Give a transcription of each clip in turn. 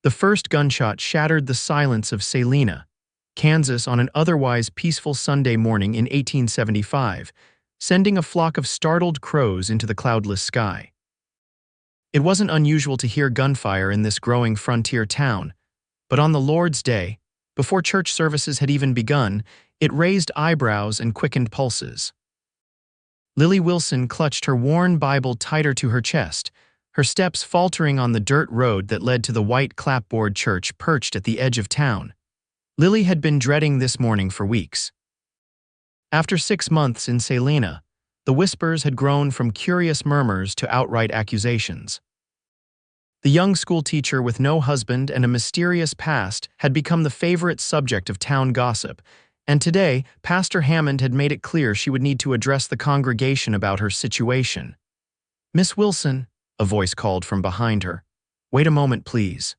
The first gunshot shattered the silence of Salina, Kansas on an otherwise peaceful Sunday morning in 1875, sending a flock of startled crows into the cloudless sky. It wasn't unusual to hear gunfire in this growing frontier town, but on the Lord's Day, before church services had even begun, it raised eyebrows and quickened pulses. Lily Wilson clutched her worn Bible tighter to her chest, her steps faltering on the dirt road that led to the white clapboard church perched at the edge of town. Lily had been dreading this morning for weeks. After 6 months in Salina, the whispers had grown from curious murmurs to outright accusations. The young schoolteacher with no husband and a mysterious past had become the favorite subject of town gossip, and today, Pastor Hammond had made it clear she would need to address the congregation about her situation. "Miss Wilson," a voice called from behind her. "Wait a moment, please."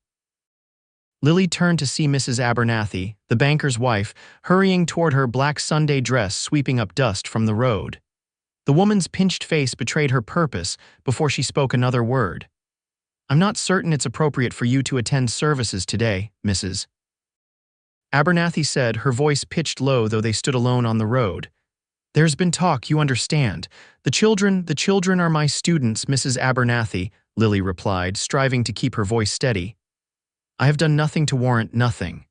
Lily turned to see Mrs. Abernathy, the banker's wife, hurrying toward her black Sunday dress sweeping up dust from the road. The woman's pinched face betrayed her purpose before she spoke another word. "I'm not certain it's appropriate for you to attend services today, Mrs. Abernathy said, her voice pitched low though they stood alone on the road. "There's been talk, you understand. The children are my students, Mrs. Abernathy," Lily replied, striving to keep her voice steady. "I have done nothing to warrant nothing."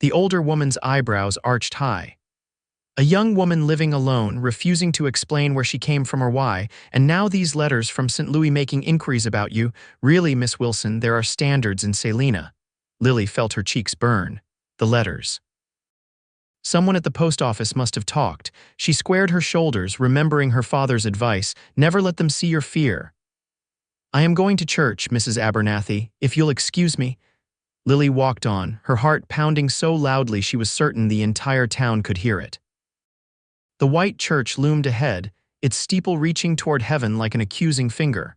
The older woman's eyebrows arched high. A young woman living alone, refusing to explain where she came from or why, and now these letters from St. Louis making inquiries about you. Really, Miss Wilson, there are standards in Salina. Lily felt her cheeks burn. The letters. Someone at the post office must have talked. She squared her shoulders, remembering her father's advice, "Never let them see your fear." "I am going to church, Mrs. Abernathy, if you'll excuse me." Lily walked on, her heart pounding so loudly she was certain the entire town could hear it. The white church loomed ahead, its steeple reaching toward heaven like an accusing finger.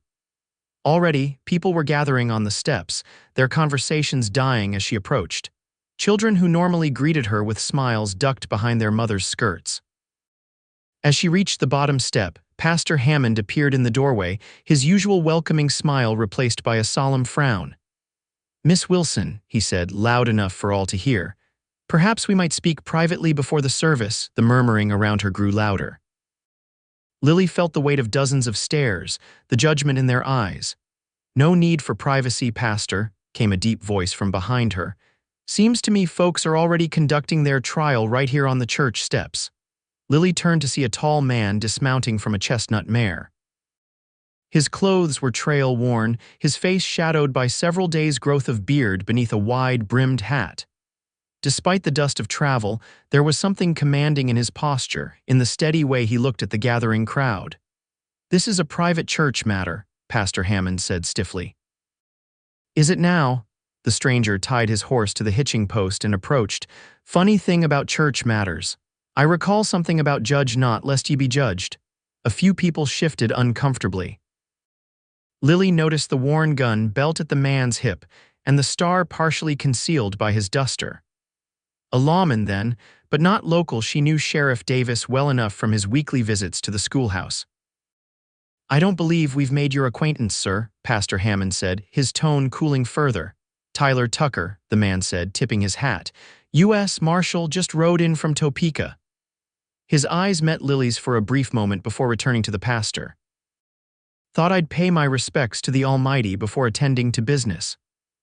Already, people were gathering on the steps, their conversations dying as she approached. Children who normally greeted her with smiles ducked behind their mothers' skirts. As she reached the bottom step, Pastor Hammond appeared in the doorway, his usual welcoming smile replaced by a solemn frown. "Miss Wilson," he said, loud enough for all to hear, "perhaps we might speak privately before the service." The murmuring around her grew louder. Lily felt the weight of dozens of stares, the judgment in their eyes. "No need for privacy, Pastor," came a deep voice from behind her. "Seems to me folks are already conducting their trial right here on the church steps." Lily turned to see a tall man dismounting from a chestnut mare. His clothes were trail-worn, his face shadowed by several days' growth of beard beneath a wide-brimmed hat. Despite the dust of travel, there was something commanding in his posture, in the steady way he looked at the gathering crowd. "This is a private church matter," Pastor Hammond said stiffly. "Is it now?" The stranger tied his horse to the hitching post and approached. "Funny thing about church matters. I recall something about judge not lest ye be judged." A few people shifted uncomfortably. Lily noticed the worn gun belt at the man's hip and the star partially concealed by his duster. A lawman then, but not local. She knew Sheriff Davis well enough from his weekly visits to the schoolhouse. "I don't believe we've made your acquaintance, sir," Pastor Hammond said, his tone cooling further. "Tyler Tucker," the man said, tipping his hat. "U.S. Marshal, just rode in from Topeka." His eyes met Lily's for a brief moment before returning to the pastor. "Thought I'd pay my respects to the Almighty before attending to business."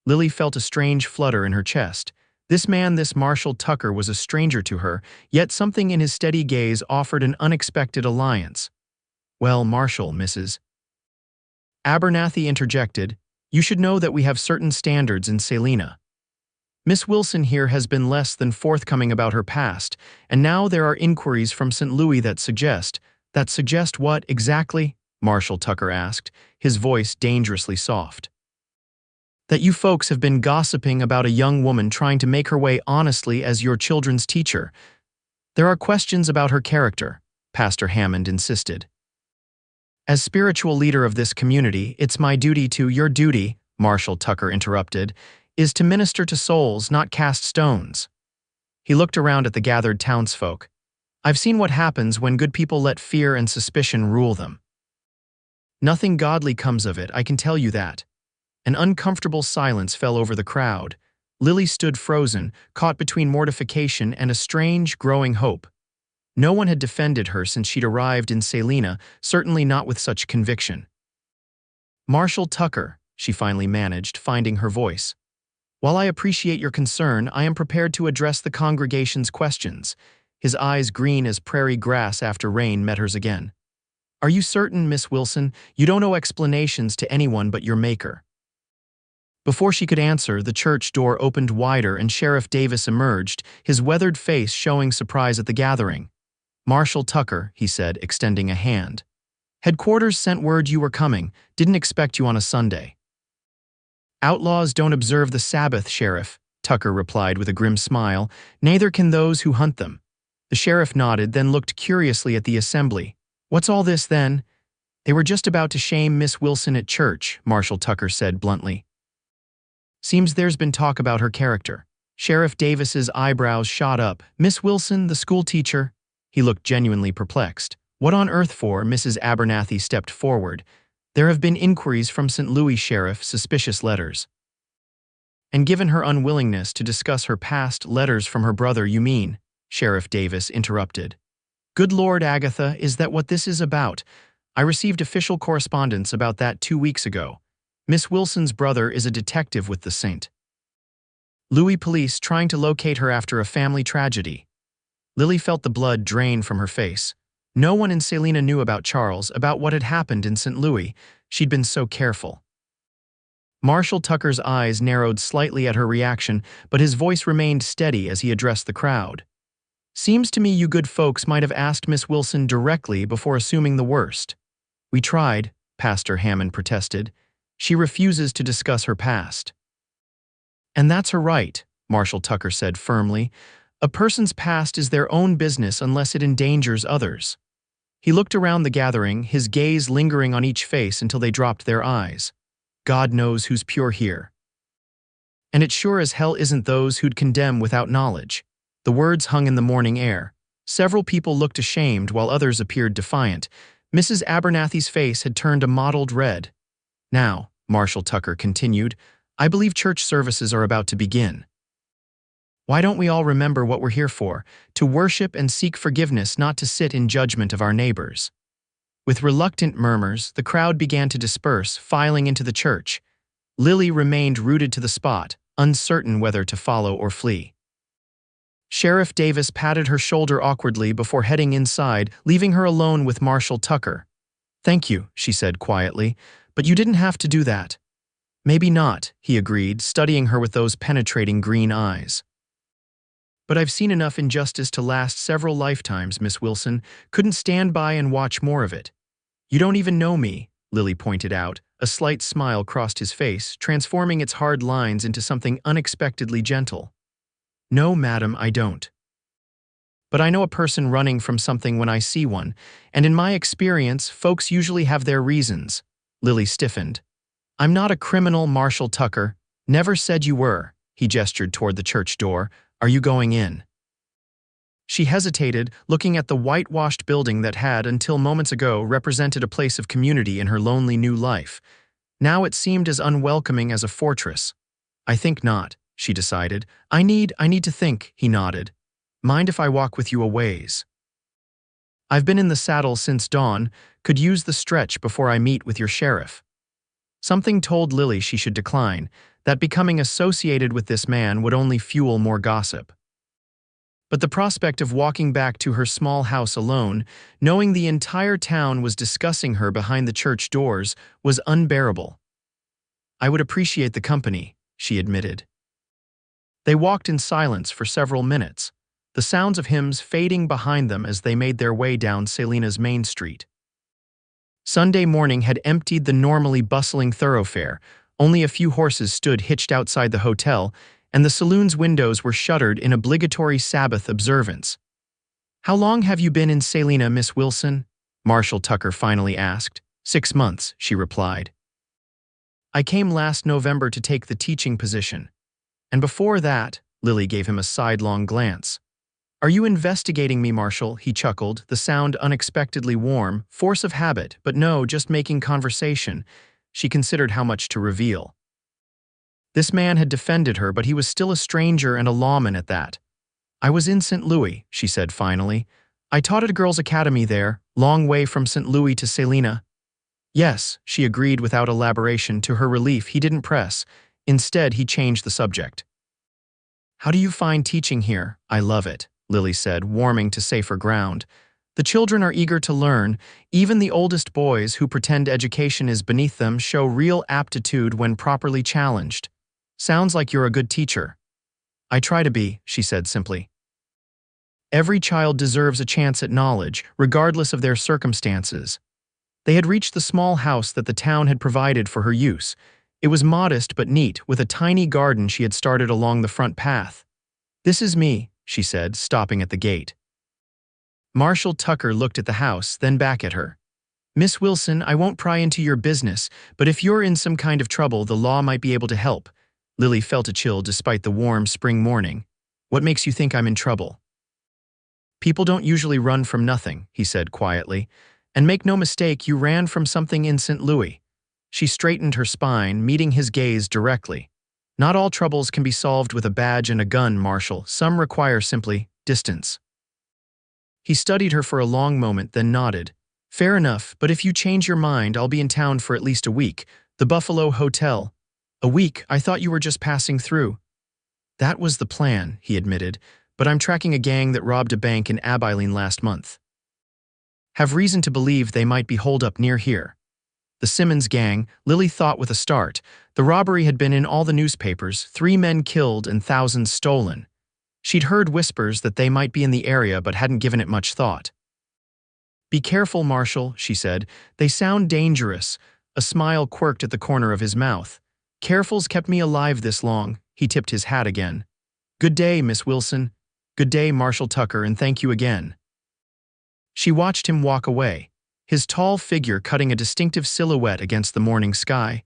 Lily felt a strange flutter in her chest. This Marshal Tucker was a stranger to her, yet something in his steady gaze offered an unexpected alliance. "Well, Marshal, Mrs. Abernathy interjected, "you should know that we have certain standards in Salina. Miss Wilson here has been less than forthcoming about her past, and now there are inquiries from St. Louis that suggest what, exactly?" Marshal Tucker asked, his voice dangerously soft. "That you folks have been gossiping about a young woman trying to make her way honestly as your children's teacher. There are questions about her character," Pastor Hammond insisted. "As spiritual leader of this community, it's my duty to—" "Your duty," Marshal Tucker interrupted, "is to minister to souls, not cast stones." He looked around at the gathered townsfolk. "I've seen what happens when good people let fear and suspicion rule them. Nothing godly comes of it, I can tell you that. An uncomfortable silence fell over the crowd. Lily stood frozen, caught between mortification and a strange, growing hope. No one had defended her since she'd arrived in Salina, certainly not with such conviction. "Marshal Tucker," she finally managed, finding her voice. "While I appreciate your concern, I am prepared to address the congregation's questions." His eyes, green as prairie grass after rain, met hers again. "Are you certain, Miss Wilson, you don't owe explanations to anyone but your Maker?" Before she could answer, the church door opened wider and Sheriff Davis emerged, his weathered face showing surprise at the gathering. "Marshal Tucker," he said, extending a hand. "Headquarters sent word you were coming. Didn't expect you on a Sunday." "Outlaws don't observe the Sabbath, Sheriff," Tucker replied with a grim smile. "Neither can those who hunt them." The sheriff nodded, then looked curiously at the assembly. "What's all this, then?" "They were just about to shame Miss Wilson at church," Marshal Tucker said bluntly. "Seems there's been talk about her character." Sheriff Davis's eyebrows shot up. "Miss Wilson, the schoolteacher?" He looked genuinely perplexed. "What on earth for?" Mrs. Abernathy stepped forward. "There have been inquiries from St. Louis Sheriff, suspicious letters." "And given her unwillingness to discuss her past, letters from her brother, you mean?" Sheriff Davis interrupted. "Good Lord, Agatha, is that what this is about? I received official correspondence about that 2 weeks ago. Miss Wilson's brother is a detective with the St. Louis police trying to locate her after a family tragedy." Lily felt the blood drain from her face. No one in Salina knew about Charles, about what had happened in St. Louis. She'd been so careful. Marshal Tucker's eyes narrowed slightly at her reaction, but his voice remained steady as he addressed the crowd. "Seems to me you good folks might have asked Miss Wilson directly before assuming the worst." "We tried," Pastor Hammond protested. "She refuses to discuss her past." "And that's her right," Marshal Tucker said firmly. "A person's past is their own business unless it endangers others." He looked around the gathering, his gaze lingering on each face until they dropped their eyes. "God knows who's pure here. And it sure as hell isn't those who'd condemn without knowledge." The words hung in the morning air. Several people looked ashamed while others appeared defiant. Mrs. Abernathy's face had turned a mottled red. "Now," Marshal Tucker continued, "I believe church services are about to begin. Why don't we all remember what we're here for? To worship and seek forgiveness, not to sit in judgment of our neighbors." With reluctant murmurs, the crowd began to disperse, filing into the church. Lily remained rooted to the spot, uncertain whether to follow or flee. Sheriff Davis patted her shoulder awkwardly before heading inside, leaving her alone with Marshal Tucker. "Thank you," she said quietly, "but you didn't have to do that." "Maybe not," he agreed, studying her with those penetrating green eyes. "But I've seen enough injustice to last several lifetimes, Miss Wilson. Couldn't stand by and watch more of it." "You don't even know me," Lily pointed out. A slight smile crossed his face, transforming its hard lines into something unexpectedly gentle. "No, madam, I don't. But I know a person running from something when I see one, and in my experience, folks usually have their reasons." Lily stiffened. "I'm not a criminal, Marshal Tucker. Never said you were." He gestured toward the church door. "Are you going in?" She hesitated, looking at the whitewashed building that had, until moments ago, represented a place of community in her lonely new life. Now it seemed as unwelcoming as a fortress. "I think not," she decided. I need to think," he nodded. "Mind if I walk with you a ways? I've been in the saddle since dawn, could use the stretch before I meet with your sheriff." Something told Lily she should decline, that becoming associated with this man would only fuel more gossip. But the prospect of walking back to her small house alone, knowing the entire town was discussing her behind the church doors, was unbearable. "I would appreciate the company," she admitted. They walked in silence for several minutes, the sounds of hymns fading behind them as they made their way down Salina's main street. Sunday morning had emptied the normally bustling thoroughfare. Only a few horses stood hitched outside the hotel, and the saloon's windows were shuttered in obligatory Sabbath observance. "How long have you been in Salina, Miss Wilson?" Marshal Tucker finally asked. 6 months, she replied. "I came last November to take the teaching position. And before that," Lily gave him a sidelong glance. "Are you investigating me, Marshal?" He chuckled, the sound unexpectedly warm, force of habit, but no, just making conversation. She considered how much to reveal. This man had defended her, but he was still a stranger and a lawman at that. "I was in St. Louis," she said finally. "I taught at a girls' academy there, long way from St. Louis to Salina." "Yes," she agreed without elaboration. To her relief, he didn't press. Instead, he changed the subject. "How do you find teaching here?" "I love it," Lily said, warming to safer ground. "The children are eager to learn. Even the oldest boys who pretend education is beneath them show real aptitude when properly challenged. Sounds like you're a good teacher." "I try to be," she said simply. Every child deserves a chance at knowledge, regardless of their circumstances. They had reached the small house that the town had provided for her use. It was modest but neat, with a tiny garden she had started along the front path. "This is me," she said, stopping at the gate. Marshal Tucker looked at the house, then back at her. "Miss Wilson, I won't pry into your business, but if you're in some kind of trouble, the law might be able to help." Lily felt a chill despite the warm spring morning. "What makes you think I'm in trouble?" "People don't usually run from nothing," he said quietly. "And make no mistake, you ran from something in St. Louis." She straightened her spine, meeting his gaze directly. "Not all troubles can be solved with a badge and a gun, Marshal. Some require simply distance." He studied her for a long moment, then nodded. "Fair enough, but if you change your mind, I'll be in town for at least a week. The Buffalo Hotel." "A week? I thought you were just passing through." "That was the plan," he admitted, "but I'm tracking a gang that robbed a bank in Abilene last month. Have reason to believe they might be holed up near here." The Simmons gang, Lily thought with a start. The robbery had been in all the newspapers, 3 men killed and thousands stolen. She'd heard whispers that they might be in the area but hadn't given it much thought. "Be careful, Marshal," she said. "They sound dangerous." A smile quirked at the corner of his mouth. "Careful's kept me alive this long." He tipped his hat again. "Good day, Miss Wilson." "Good day, Marshal Tucker, and thank you again." She watched him walk away, his tall figure cutting a distinctive silhouette against the morning sky.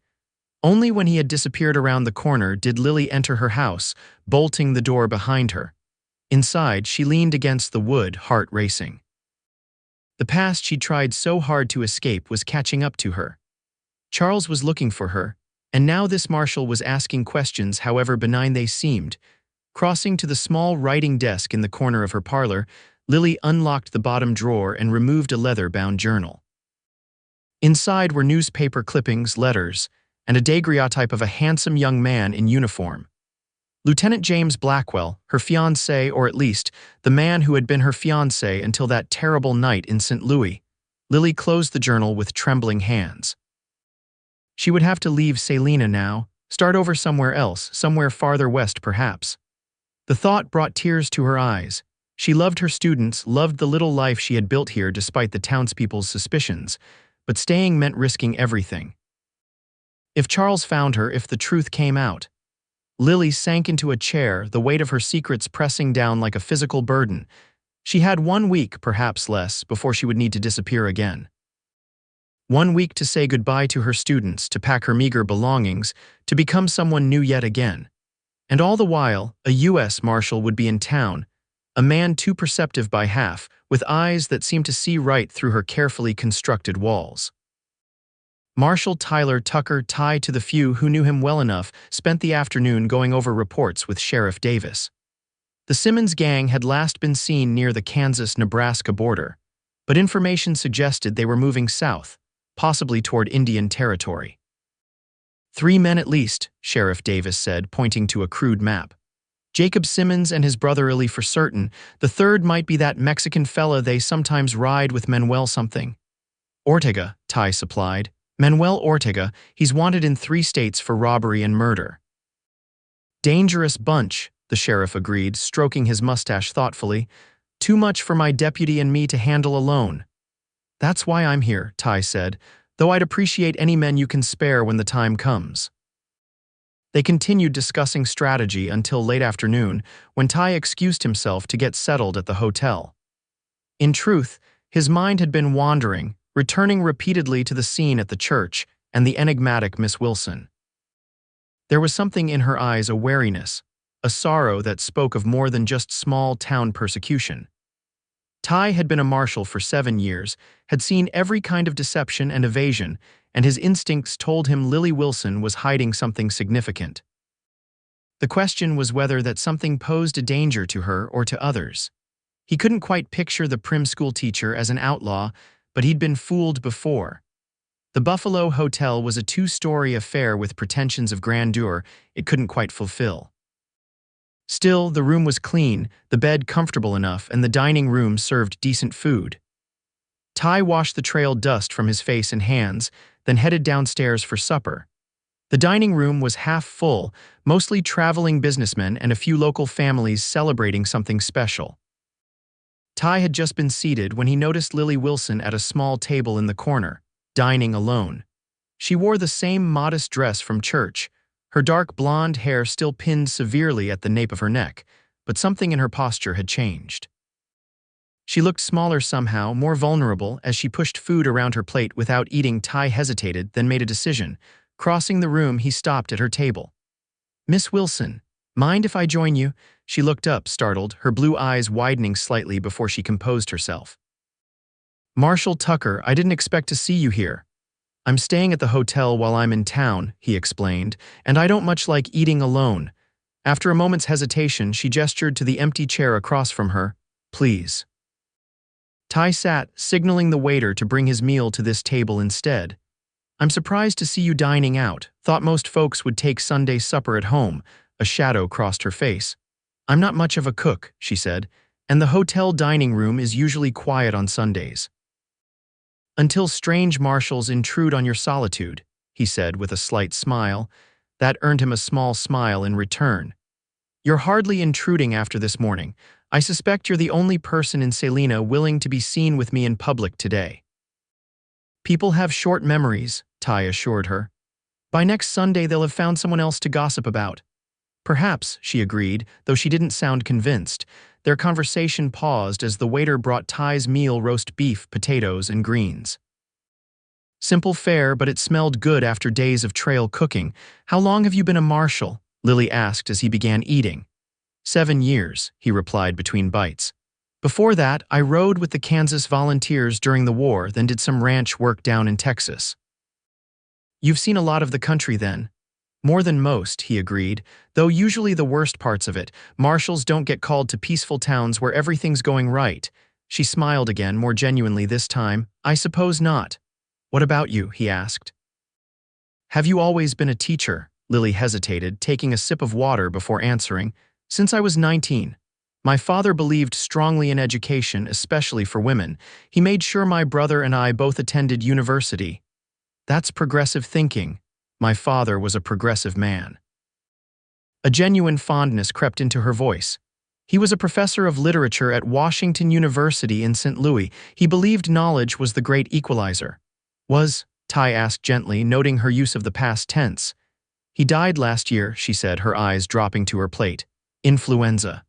Only when he had disappeared around the corner did Lily enter her house, bolting the door behind her. Inside, she leaned against the wood, heart racing. The past she'd tried so hard to escape was catching up to her. Charles was looking for her, and now this marshal was asking questions, however benign they seemed. Crossing to the small writing desk in the corner of her parlor, Lily unlocked the bottom drawer and removed a leather-bound journal. Inside were newspaper clippings, letters, and a daguerreotype of a handsome young man in uniform. Lieutenant James Blackwell, her fiancé, or at least the man who had been her fiancé until that terrible night in St. Louis. Lily closed the journal with trembling hands. She would have to leave Salina now, start over somewhere else, somewhere farther west perhaps. The thought brought tears to her eyes. She loved her students, loved the little life she had built here despite the townspeople's suspicions, but staying meant risking everything. If Charles found her, if the truth came out. Lily sank into a chair, the weight of her secrets pressing down like a physical burden. She had 1 week, perhaps less, before she would need to disappear again. 1 week to say goodbye to her students, to pack her meager belongings, to become someone new yet again. And all the while, a U.S. Marshal would be in town, a man too perceptive by half, with eyes that seemed to see right through her carefully constructed walls. Marshal Tyler Tucker, tied to the few who knew him well enough, spent the afternoon going over reports with Sheriff Davis. The Simmons gang had last been seen near the Kansas-Nebraska border, but information suggested they were moving south, possibly toward Indian Territory. 3 men at least, Sheriff Davis said, pointing to a crude map. Jacob Simmons and his brother Illy for certain. The third might be that Mexican fella they sometimes ride with, Manuel something. Ortega, Ty supplied. Manuel Ortega, he's wanted in 3 states for robbery and murder. Dangerous bunch, the sheriff agreed, stroking his mustache thoughtfully. Too much for my deputy and me to handle alone. That's why I'm here, Ty said, though I'd appreciate any men you can spare when the time comes. They continued discussing strategy until late afternoon, when Ty excused himself to get settled at the hotel. In truth, his mind had been wandering, returning repeatedly to the scene at the church and the enigmatic Miss Wilson. There was something in her eyes, a wariness, a sorrow that spoke of more than just small-town persecution. Ty had been a marshal for 7 years, had seen every kind of deception and evasion, and his instincts told him Lily Wilson was hiding something significant. The question was whether that something posed a danger to her or to others. He couldn't quite picture the prim schoolteacher as an outlaw, but he'd been fooled before. The Buffalo Hotel was a two-story affair with pretensions of grandeur it couldn't quite fulfill. Still, the room was clean, the bed comfortable enough, and the dining room served decent food. Ty washed the trailed dust from his face and hands, then headed downstairs for supper. The dining room was half full, mostly traveling businessmen and a few local families celebrating something special. Ty had just been seated when he noticed Lily Wilson at a small table in the corner, dining alone. She wore the same modest dress from church, her dark blonde hair still pinned severely at the nape of her neck, but something in her posture had changed. She looked smaller somehow, more vulnerable, as she pushed food around her plate without eating. Ty hesitated, then made a decision. Crossing the room, he stopped at her table. "Miss Wilson, mind if I join you?" She looked up, startled, her blue eyes widening slightly before she composed herself. "Marshal Tucker, I didn't expect to see you here. I'm staying at the hotel while I'm in town," he explained, "and I don't much like eating alone." After a moment's hesitation, she gestured to the empty chair across from her. "Please." Ty sat, signaling the waiter to bring his meal to this table instead. "I'm surprised to see you dining out. Thought most folks would take Sunday supper at home." A shadow crossed her face. "I'm not much of a cook," she said, "and the hotel dining room is usually quiet on Sundays." "Until strange marshals intrude on your solitude," he said with a slight smile. That earned him a small smile in return. "You're hardly intruding after this morning. I suspect you're the only person in Salina willing to be seen with me in public today." "People have short memories," Ty assured her. "By next Sunday they'll have found someone else to gossip about." "Perhaps," she agreed, though she didn't sound convinced. Their conversation paused as the waiter brought Ty's meal: roast beef, potatoes, and greens. Simple fare, but it smelled good after days of trail cooking. "How long have you been a marshal?" Lily asked as he began eating. 7 years, he replied between bites. "Before that, I rode with the Kansas Volunteers during the war, then did some ranch work down in Texas." "You've seen a lot of the country then." "More than most," he agreed, "though usually the worst parts of it. Marshals don't get called to peaceful towns where everything's going right." She smiled again, more genuinely this time. "I suppose not." "What about you?" he asked. "Have you always been a teacher?" Lily hesitated, taking a sip of water before answering. "Since I was 19. My father believed strongly in education, especially for women. He made sure my brother and I both attended university." "That's progressive thinking." "My father was a progressive man." A genuine fondness crept into her voice. "He was a professor of literature at Washington University in St. Louis. He believed knowledge was the great equalizer." "Was?" Ty asked gently, noting her use of the past tense. "He died last year," she said, her eyes dropping to her plate. "Influenza."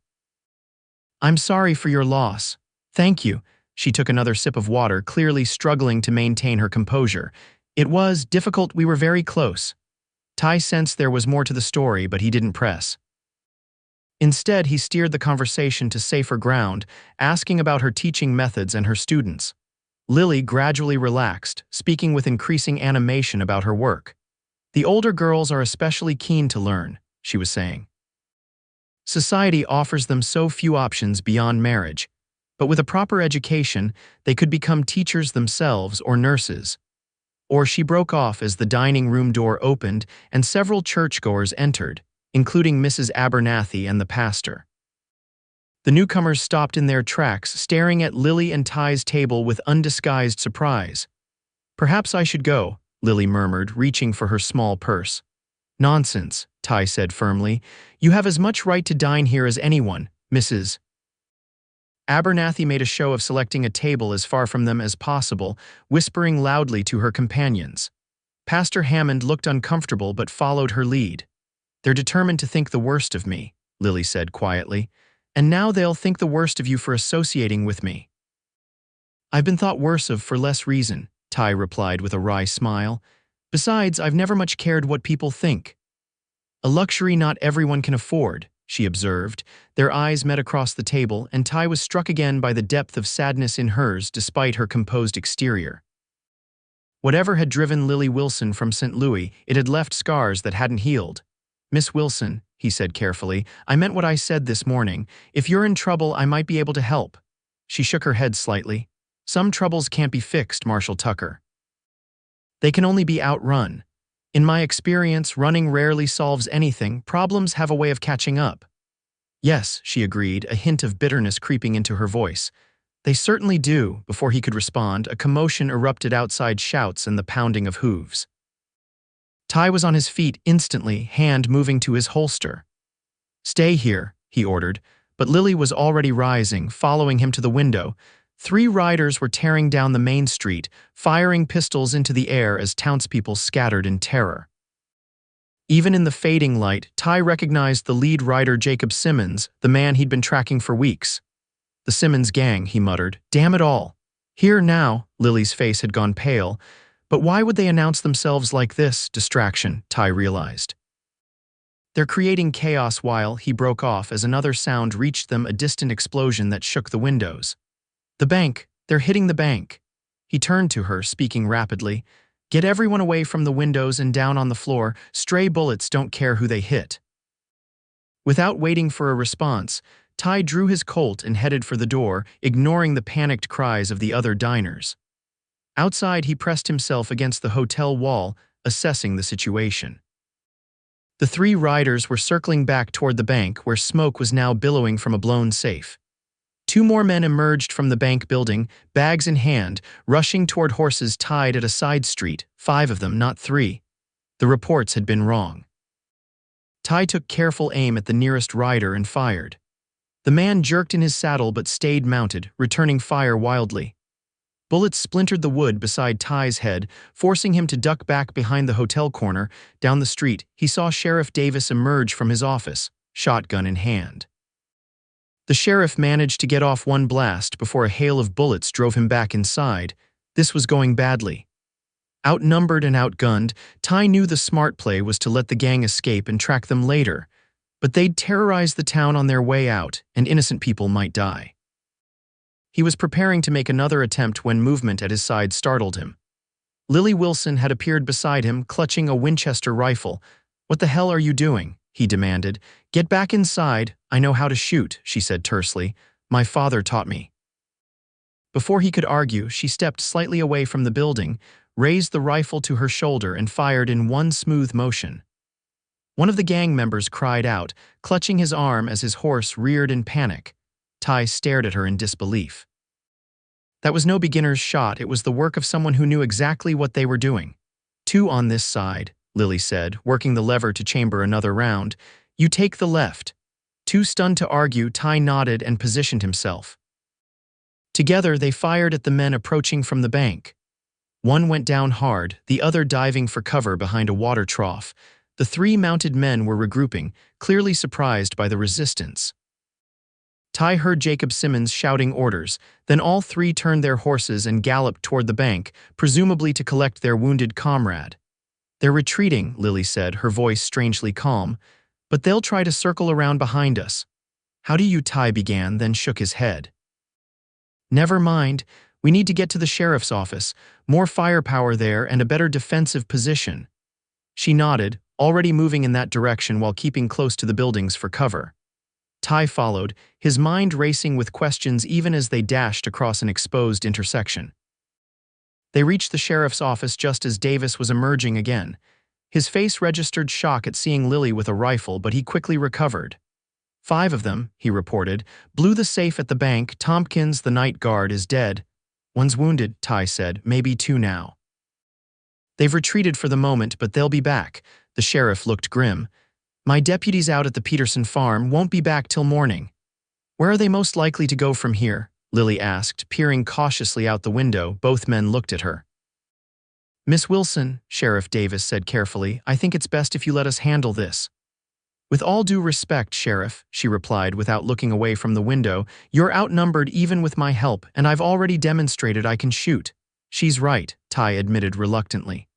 "I'm sorry for your loss." "Thank you." She took another sip of water, clearly struggling to maintain her composure. "It was difficult. We were very close." Ty sensed there was more to the story, but he didn't press. Instead, he steered the conversation to safer ground, asking about her teaching methods and her students. Lily gradually relaxed, speaking with increasing animation about her work. "The older girls are especially keen to learn," she was saying. "Society offers them so few options beyond marriage, but with a proper education, they could become teachers themselves or nurses." Or she broke off as the dining room door opened and several churchgoers entered, including Mrs. Abernathy and the pastor. The newcomers stopped in their tracks, staring at Lily and Ty's table with undisguised surprise. "Perhaps I should go," Lily murmured, reaching for her small purse. "Nonsense," Ty said firmly. "You have as much right to dine here as anyone, Mrs. Abernathy made a show of selecting a table as far from them as possible, whispering loudly to her companions. Pastor Hammond looked uncomfortable but followed her lead. "They're determined to think the worst of me," Lily said quietly, "and now they'll think the worst of you for associating with me." "I've been thought worse of for less reason," Ty replied with a wry smile. "Besides, I've never much cared what people think." "A luxury not everyone can afford," she observed. Their eyes met across the table, and Ty was struck again by the depth of sadness in hers despite her composed exterior. Whatever had driven Lily Wilson from St. Louis, it had left scars that hadn't healed. Miss Wilson, he said carefully, I meant what I said this morning. If you're in trouble, I might be able to help. She shook her head slightly. Some troubles can't be fixed, Marshal Tucker. They can only be outrun. In my experience, running rarely solves anything. Problems have a way of catching up. Yes, she agreed, a hint of bitterness creeping into her voice. They certainly do. Before he could respond, a commotion erupted outside, shouts and the pounding of hooves. Ty was on his feet instantly, hand moving to his holster. Stay here, he ordered, but Lily was already rising, following him to the window. 3 riders were tearing down the main street, firing pistols into the air as townspeople scattered in terror. Even in the fading light, Ty recognized the lead rider, Jacob Simmons, the man he'd been tracking for weeks. The Simmons gang, he muttered. Damn it all. Here now, Lily's face had gone pale. But why would they announce themselves like this? Distraction, Ty realized. They're creating chaos while, he broke off as another sound reached them, a distant explosion that shook the windows. The bank, they're hitting the bank. He turned to her, speaking rapidly. Get everyone away from the windows and down on the floor. Stray bullets don't care who they hit. Without waiting for a response, Ty drew his Colt and headed for the door, ignoring the panicked cries of the other diners. Outside, he pressed himself against the hotel wall, assessing the situation. The 3 riders were circling back toward the bank, where smoke was now billowing from a blown safe. 2 more men emerged from the bank building, bags in hand, rushing toward horses tied at a side street, 5 of them, not 3. The reports had been wrong. Ty took careful aim at the nearest rider and fired. The man jerked in his saddle but stayed mounted, returning fire wildly. Bullets splintered the wood beside Ty's head, forcing him to duck back behind the hotel corner. Down the street, he saw Sheriff Davis emerge from his office, shotgun in hand. The sheriff managed to get off one blast before a hail of bullets drove him back inside. This was going badly. Outnumbered and outgunned, Ty knew the smart play was to let the gang escape and track them later, but they'd terrorize the town on their way out, and innocent people might die. He was preparing to make another attempt when movement at his side startled him. Lily Wilson had appeared beside him, clutching a Winchester rifle. What the hell are you doing? He demanded. Get back inside. I know how to shoot, she said tersely. My father taught me. Before he could argue, she stepped slightly away from the building, raised the rifle to her shoulder and fired in one smooth motion. One of the gang members cried out, clutching his arm as his horse reared in panic. Ty stared at her in disbelief. That was no beginner's shot. It was the work of someone who knew exactly what they were doing. 2 on this side, Lily said, working the lever to chamber another round. You take the left. Too stunned to argue, Ty nodded and positioned himself. Together, they fired at the men approaching from the bank. One went down hard, the other diving for cover behind a water trough. The 3 mounted men were regrouping, clearly surprised by the resistance. Ty heard Jacob Simmons shouting orders, then all 3 turned their horses and galloped toward the bank, presumably to collect their wounded comrade. They're retreating, Lily said, her voice strangely calm, but they'll try to circle around behind us. How do you, Ty began, then shook his head. Never mind, we need to get to the sheriff's office, more firepower there and a better defensive position. She nodded, already moving in that direction while keeping close to the buildings for cover. Ty followed, his mind racing with questions even as they dashed across an exposed intersection. They reached the sheriff's office just as Davis was emerging again. His face registered shock at seeing Lily with a rifle, but he quickly recovered. 5 of them, he reported, blew the safe at the bank. Tompkins, the night guard, is dead. One's wounded, Ty said, maybe 2 now. They've retreated for the moment, but they'll be back. The sheriff looked grim. My deputies out at the Peterson farm won't be back till morning. Where are they most likely to go from here? Lily asked, peering cautiously out the window. Both men looked at her. Miss Wilson, Sheriff Davis said carefully, I think it's best if you let us handle this. With all due respect, Sheriff, she replied without looking away from the window, you're outnumbered even with my help, and I've already demonstrated I can shoot. She's right, Ty admitted reluctantly.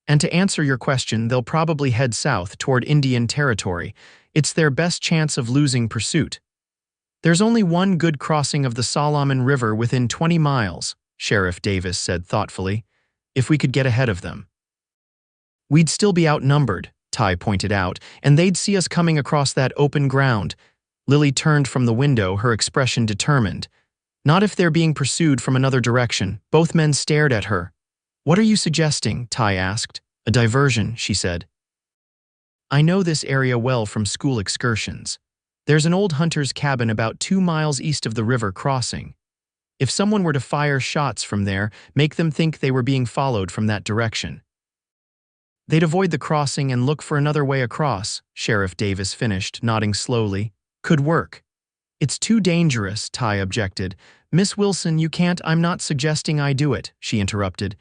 And to answer your question, they'll probably head south toward Indian Territory. It's their best chance of losing pursuit. There's only one good crossing of the Solomon River within 20 miles, Sheriff Davis said thoughtfully. If we could get ahead of them. We'd still be outnumbered, Ty pointed out, and they'd see us coming across that open ground. Lily turned from the window, her expression determined. Not if they're being pursued from another direction. Both men stared at her. What are you suggesting? Ty asked. A diversion, she said. I know this area well from school excursions. There's an old hunter's cabin about 2 miles east of the river crossing. If someone were to fire shots from there, make them think they were being followed from that direction. They'd avoid the crossing and look for another way across, Sheriff Davis finished, nodding slowly. Could work. It's too dangerous, Ty objected. Miss Wilson, you can't. I'm not suggesting I do it, she interrupted.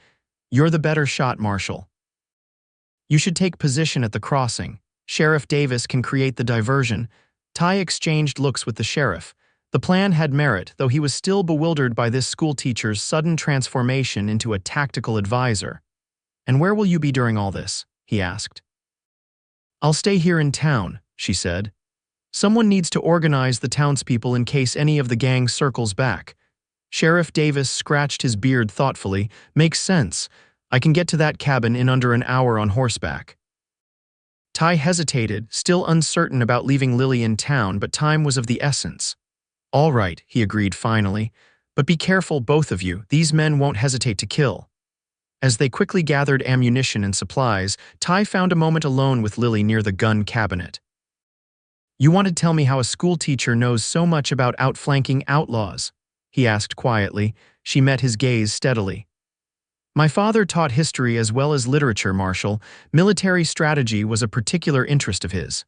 You're the better shot, Marshal. You should take position at the crossing. Sheriff Davis can create the diversion. Ty exchanged looks with the sheriff. The plan had merit, though he was still bewildered by this schoolteacher's sudden transformation into a tactical advisor. And where will you be during all this? He asked. I'll stay here in town, she said. Someone needs to organize the townspeople in case any of the gang circles back. Sheriff Davis scratched his beard thoughtfully. Makes sense. I can get to that cabin in under an hour on horseback. Ty hesitated, still uncertain about leaving Lily in town, but time was of the essence. All right, he agreed finally. But be careful, both of you. These men won't hesitate to kill. As they quickly gathered ammunition and supplies, Ty found a moment alone with Lily near the gun cabinet. You want to tell me how a schoolteacher knows so much about outflanking outlaws? He asked quietly. She met his gaze steadily. My father taught history as well as literature, Marshal. Military strategy was a particular interest of his.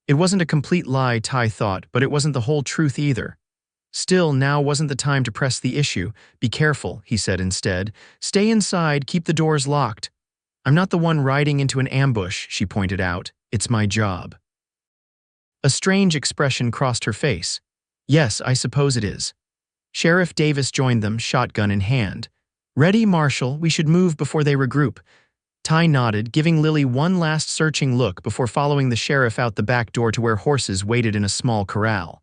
It wasn't a complete lie, Ty thought, but it wasn't the whole truth either. Still, now wasn't the time to press the issue. Be careful, he said instead. Stay inside, keep the doors locked. I'm not the one riding into an ambush, she pointed out. It's my job. A strange expression crossed her face. Yes, I suppose it is. Sheriff Davis joined them, shotgun in hand. Ready, Marshal, we should move before they regroup. Ty nodded, giving Lily one last searching look before following the sheriff out the back door to where horses waited in a small corral.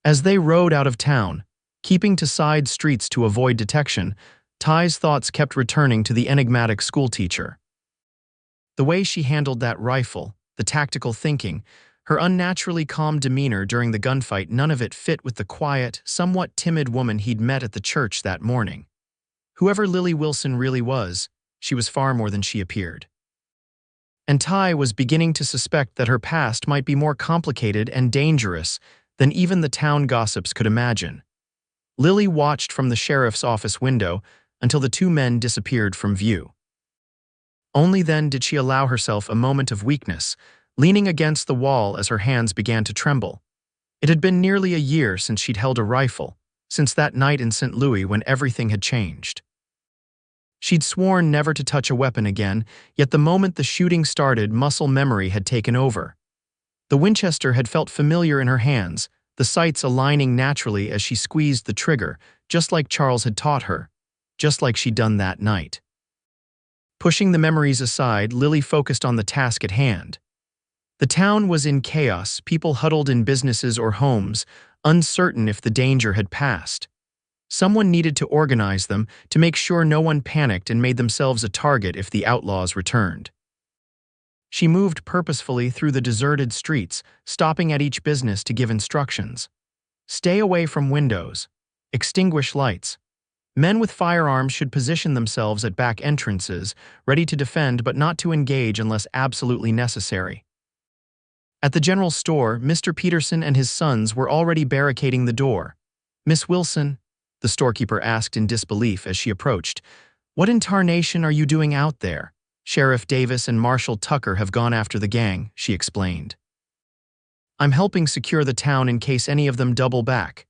As they rode out of town, keeping to side streets to avoid detection, Ty's thoughts kept returning to the enigmatic schoolteacher. The way she handled that rifle, the tactical thinking, her unnaturally calm demeanor during the gunfight, none of it fit with the quiet, somewhat timid woman he'd met at the church that morning. Whoever Lily Wilson really was, she was far more than she appeared. And Ty was beginning to suspect that her past might be more complicated and dangerous than even the town gossips could imagine. Lily watched from the sheriff's office window until the two men disappeared from view. Only then did she allow herself a moment of weakness, leaning against the wall as her hands began to tremble. It had been nearly a year since she'd held a rifle, since that night in St. Louis when everything had changed. She'd sworn never to touch a weapon again, yet the moment the shooting started, muscle memory had taken over. The Winchester had felt familiar in her hands, the sights aligning naturally as she squeezed the trigger, just like Charles had taught her, just like she'd done that night. Pushing the memories aside, Lily focused on the task at hand. The town was in chaos, people huddled in businesses or homes, uncertain if the danger had passed. Someone needed to organize them to make sure no one panicked and made themselves a target if the outlaws returned. She moved purposefully through the deserted streets, stopping at each business to give instructions. Stay away from windows. Extinguish lights. Men with firearms should position themselves at back entrances, ready to defend but not to engage unless absolutely necessary. At the general store, Mr. Peterson and his sons were already barricading the door. Miss Wilson, the storekeeper asked in disbelief as she approached, what in tarnation are you doing out there? Sheriff Davis and Marshal Tucker have gone after the gang, she explained. I'm helping secure the town in case any of them double back.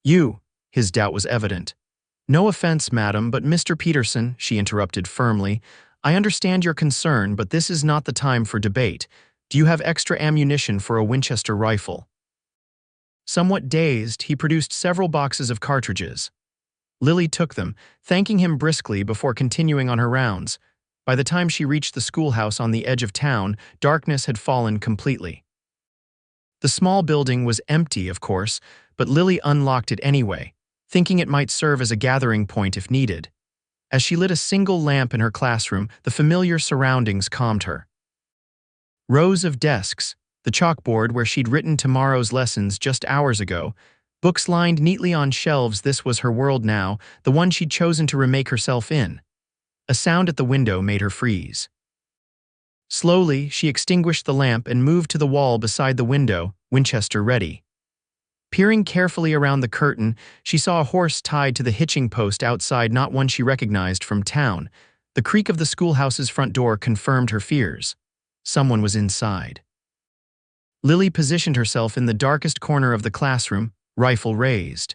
You, his doubt was evident. No offense, madam, but Mr. Peterson, she interrupted firmly, I understand your concern, but this is not the time for debate. Do you have extra ammunition for a Winchester rifle? Somewhat dazed, he produced several boxes of cartridges. Lily took them, thanking him briskly before continuing on her rounds. By the time she reached the schoolhouse on the edge of town, darkness had fallen completely. The small building was empty, of course, but Lily unlocked it anyway, thinking it might serve as a gathering point if needed. As she lit a single lamp in her classroom, the familiar surroundings calmed her. Rows of desks, the chalkboard where she'd written tomorrow's lessons just hours ago, books lined neatly on shelves. This was her world now, the one she'd chosen to remake herself in. A sound at the window made her freeze. Slowly, she extinguished the lamp and moved to the wall beside the window, Winchester ready. Peering carefully around the curtain, she saw a horse tied to the hitching post outside, not one she recognized from town. The creak of the schoolhouse's front door confirmed her fears. Someone was inside. Lily positioned herself in the darkest corner of the classroom, rifle raised.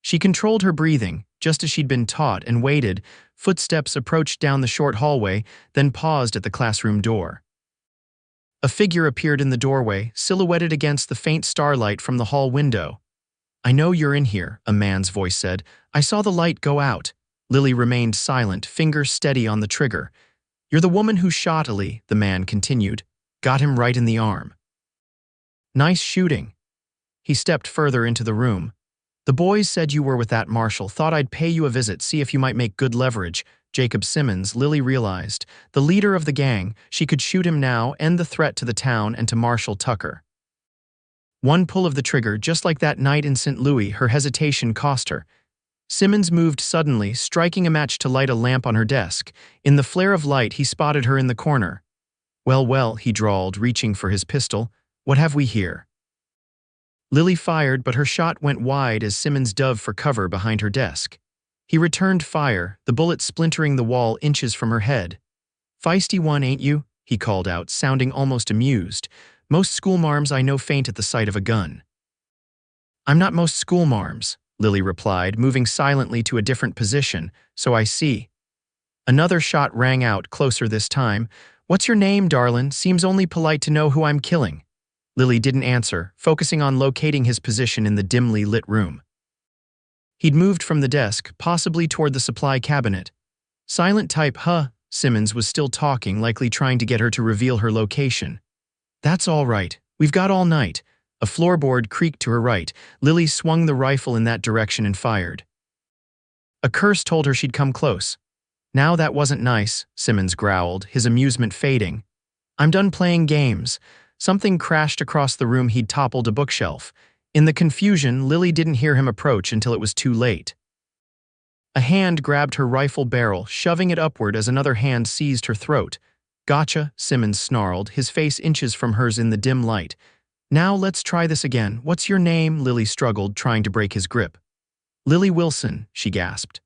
She controlled her breathing, just as she'd been taught, and waited. Footsteps approached down the short hallway, then paused at the classroom door. A figure appeared in the doorway, silhouetted against the faint starlight from the hall window. "I know you're in here," a man's voice said. "I saw the light go out." Lily remained silent, fingers steady on the trigger. "You're the woman who shot Ali," the man continued. "Got him right in the arm." "Nice shooting." He stepped further into the room. "The boys said you were with that Marshal. Thought I'd pay you a visit, see if you might make good leverage." Jacob Simmons, Lily realized. The leader of the gang. She could shoot him now, end the threat to the town and to Marshal Tucker. One pull of the trigger, just like that night in St. Louis, her hesitation cost her. Simmons moved suddenly, striking a match to light a lamp on her desk. In the flare of light, he spotted her in the corner. Well, he drawled, reaching for his pistol. "What have we here?" Lily fired, but her shot went wide as Simmons dove for cover behind her desk. He returned fire, the bullet splintering the wall inches from her head. "Feisty one, ain't you?" he called out, sounding almost amused. "Most schoolmarms I know faint at the sight of a gun." "I'm not most schoolmarms," Lily replied, moving silently to a different position. "So I see." Another shot rang out, closer this time. "What's your name, darlin'? Seems only polite to know who I'm killing." Lily didn't answer, focusing on locating his position in the dimly lit room. He'd moved from the desk, possibly toward the supply cabinet. "Silent type, huh?" Simmons was still talking, likely trying to get her to reveal her location. "That's all right. We've got all night." A floorboard creaked to her right. Lily swung the rifle in that direction and fired. A curse told her she'd come close. "Now that wasn't nice," Simmons growled, his amusement fading. "I'm done playing games." Something crashed across the room. He'd toppled a bookshelf. In the confusion, Lily didn't hear him approach until it was too late. A hand grabbed her rifle barrel, shoving it upward as another hand seized her throat. "Gotcha," Simmons snarled, his face inches from hers in the dim light. "Now let's try this again. What's your name?" Lily struggled, trying to break his grip. "Lily Wilson," she gasped.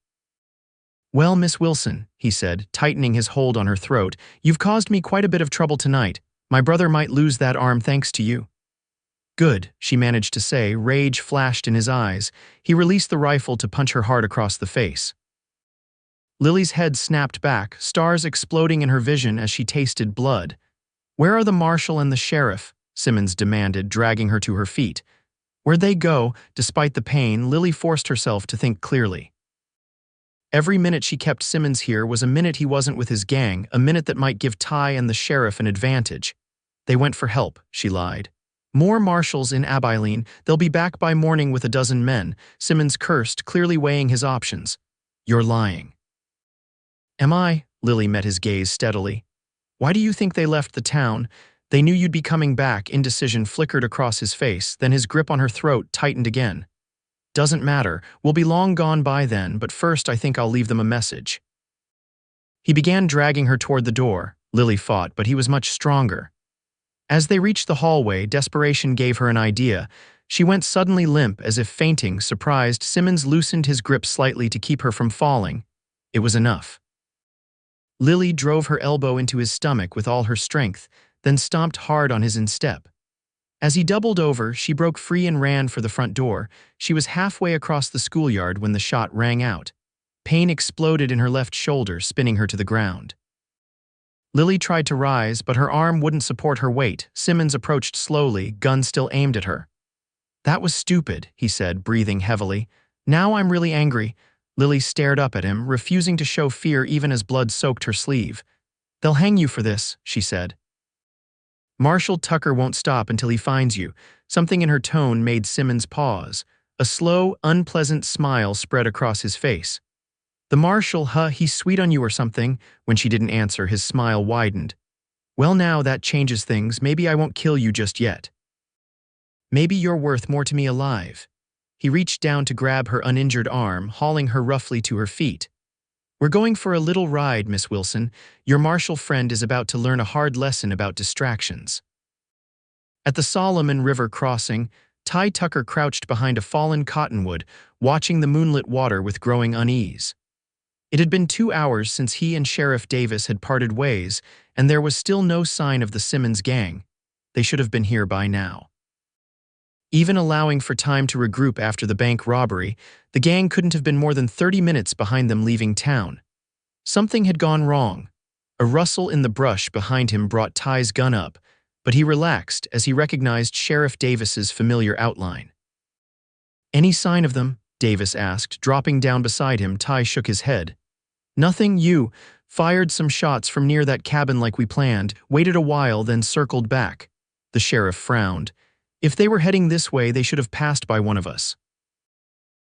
"Well, Miss Wilson," he said, tightening his hold on her throat, "you've caused me quite a bit of trouble tonight. My brother might lose that arm thanks to you." "Good," she managed to say, rage flashed in his eyes. He released the rifle to punch her hard across the face. Lily's head snapped back, stars exploding in her vision as she tasted blood. "Where are the marshal and the sheriff?" Simmons demanded, dragging her to her feet. "Where'd they go?" Despite the pain, Lily forced herself to think clearly. Every minute she kept Simmons here was a minute he wasn't with his gang, a minute that might give Ty and the sheriff an advantage. "They went for help," she lied. "More marshals in Abilene. They'll be back by morning with a dozen men." Simmons cursed, clearly weighing his options. "You're lying." "Am I?" Lily met his gaze steadily. "Why do you think they left the town? They knew you'd be coming back." Indecision flickered across his face, then his grip on her throat tightened again. "Doesn't matter. We'll be long gone by then, but first I think I'll leave them a message." He began dragging her toward the door. Lily fought, but he was much stronger. As they reached the hallway, desperation gave her an idea. She went suddenly limp, as if fainting. Surprised, Simmons loosened his grip slightly to keep her from falling. It was enough. Lily drove her elbow into his stomach with all her strength, then stomped hard on his instep. As he doubled over, she broke free and ran for the front door. She was halfway across the schoolyard when the shot rang out. Pain exploded in her left shoulder, spinning her to the ground. Lily tried to rise, but her arm wouldn't support her weight. Simmons approached slowly, gun still aimed at her. "That was stupid," he said, breathing heavily. "Now I'm really angry." Lily stared up at him, refusing to show fear even as blood soaked her sleeve. "They'll hang you for this," she said. "Marshal Tucker won't stop until he finds you." Something in her tone made Simmons pause. A slow, unpleasant smile spread across his face. "The Marshal, huh? He's sweet on you or something?" When she didn't answer, his smile widened. Well, now that changes things. Maybe I won't kill you just yet. Maybe you're worth more to me alive. He reached down to grab her uninjured arm, hauling her roughly to her feet. We're going for a little ride, Miss Wilson. Your Marshal friend is about to learn a hard lesson about distractions. At the Salina River crossing, Ty Tucker crouched behind a fallen cottonwood, watching the moonlit water with growing unease. It had been 2 hours since he and Sheriff Davis had parted ways, and there was still no sign of the Simmons gang. They should have been here by now. Even allowing for time to regroup after the bank robbery, the gang couldn't have been more than 30 minutes behind them leaving town. Something had gone wrong. A rustle in the brush behind him brought Ty's gun up, but he relaxed as he recognized Sheriff Davis's familiar outline. "Any sign of them?" Davis asked, dropping down beside him. Ty shook his head. "Nothing. You fired some shots from near that cabin like we planned, waited a while, then circled back." The sheriff frowned. "If they were heading this way, they should have passed by one of us."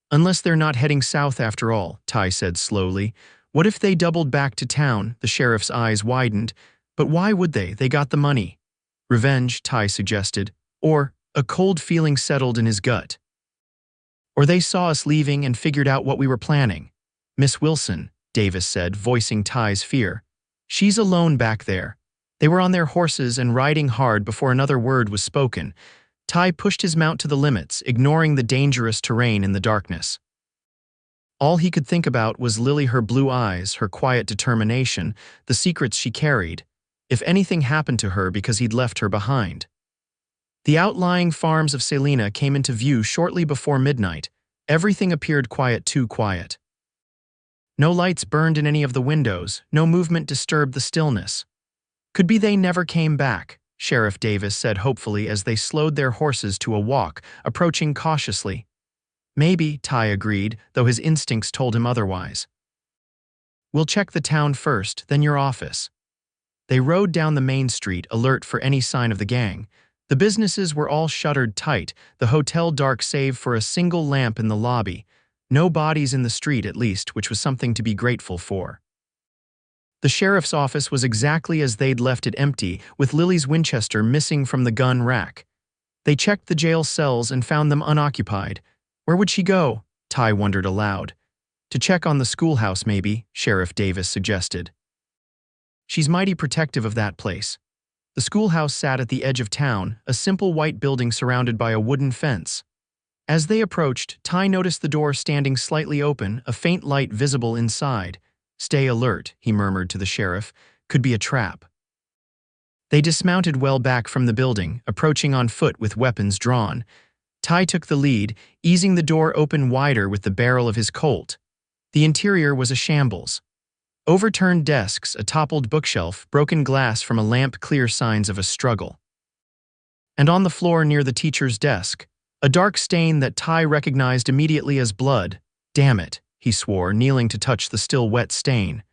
"Unless they're not heading south after all," Ty said slowly. "What if they doubled back to town?" The sheriff's eyes widened. "But why would they? They got the money." "Revenge," Ty suggested. Or, a cold feeling settled in his gut. "Or they saw us leaving and figured out what we were planning." "Miss Wilson," Davis said, voicing Ty's fear. "She's alone back there." They were on their horses and riding hard before another word was spoken. Ty pushed his mount to the limits, ignoring the dangerous terrain in the darkness. All he could think about was Lily, her blue eyes, her quiet determination, the secrets she carried. If anything happened to her because he'd left her behind. The outlying farms of Salina came into view shortly before midnight. Everything appeared quiet, too quiet. No lights burned in any of the windows, no movement disturbed the stillness. "Could be they never came back," Sheriff Davis said hopefully as they slowed their horses to a walk, approaching cautiously. "Maybe," Ty agreed, though his instincts told him otherwise. "We'll check the town first, then your office." They rode down the main street, alert for any sign of the gang. The businesses were all shuttered tight, the hotel dark save for a single lamp in the lobby. No bodies in the street, at least, which was something to be grateful for. The sheriff's office was exactly as they'd left it, empty, with Lily's Winchester missing from the gun rack. They checked the jail cells and found them unoccupied. Where would she go? Ty wondered aloud. To check on the schoolhouse, maybe, Sheriff Davis suggested. She's mighty protective of that place. The schoolhouse sat at the edge of town, a simple white building surrounded by a wooden fence. As they approached, Ty noticed the door standing slightly open, a faint light visible inside. "Stay alert," he murmured to the sheriff. "Could be a trap." They dismounted well back from the building, approaching on foot with weapons drawn. Ty took the lead, easing the door open wider with the barrel of his Colt. The interior was a shambles. Overturned desks, a toppled bookshelf, broken glass from a lamp, clear signs of a struggle. And on the floor near the teacher's desk, a dark stain that Ty recognized immediately as blood. "Damn it," he swore, kneeling to touch the still wet stain.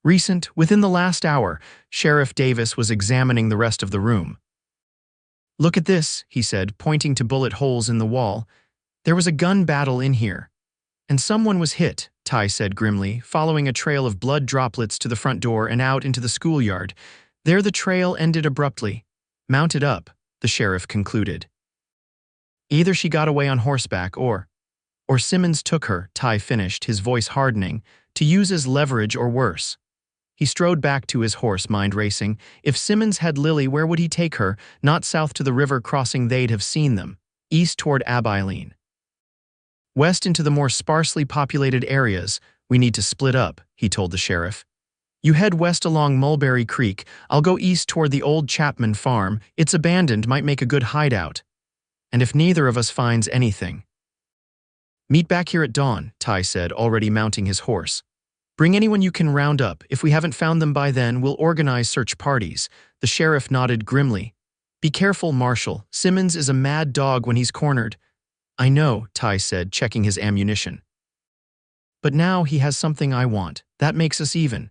"Recent, within the last hour." Sheriff Davis was examining the rest of the room. "Look at this," he said, pointing to bullet holes in the wall. "There was a gun battle in here. And someone was hit," Ty said grimly, following a trail of blood droplets to the front door and out into the schoolyard. There the trail ended abruptly. "Mounted up," the sheriff concluded. "Either she got away on horseback or Simmons took her," Ty finished, his voice hardening, "to use as leverage or worse." He strode back to his horse, mind racing. If Simmons had Lily, where would he take her? Not south to the river crossing, they'd have seen them. East toward Abilene. West into the more sparsely populated areas. "We need to split up," he told the sheriff. "You head west along Mulberry Creek. I'll go east toward the old Chapman farm. It's abandoned, might make a good hideout. And if neither of us finds anything." "Meet back here at dawn," Ty said, already mounting his horse. "Bring anyone you can round up. If we haven't found them by then, we'll organize search parties." The sheriff nodded grimly. "Be careful, Marshal. Simmons is a mad dog when he's cornered." "I know," Ty said, checking his ammunition. "But now he has something I want. That makes us even."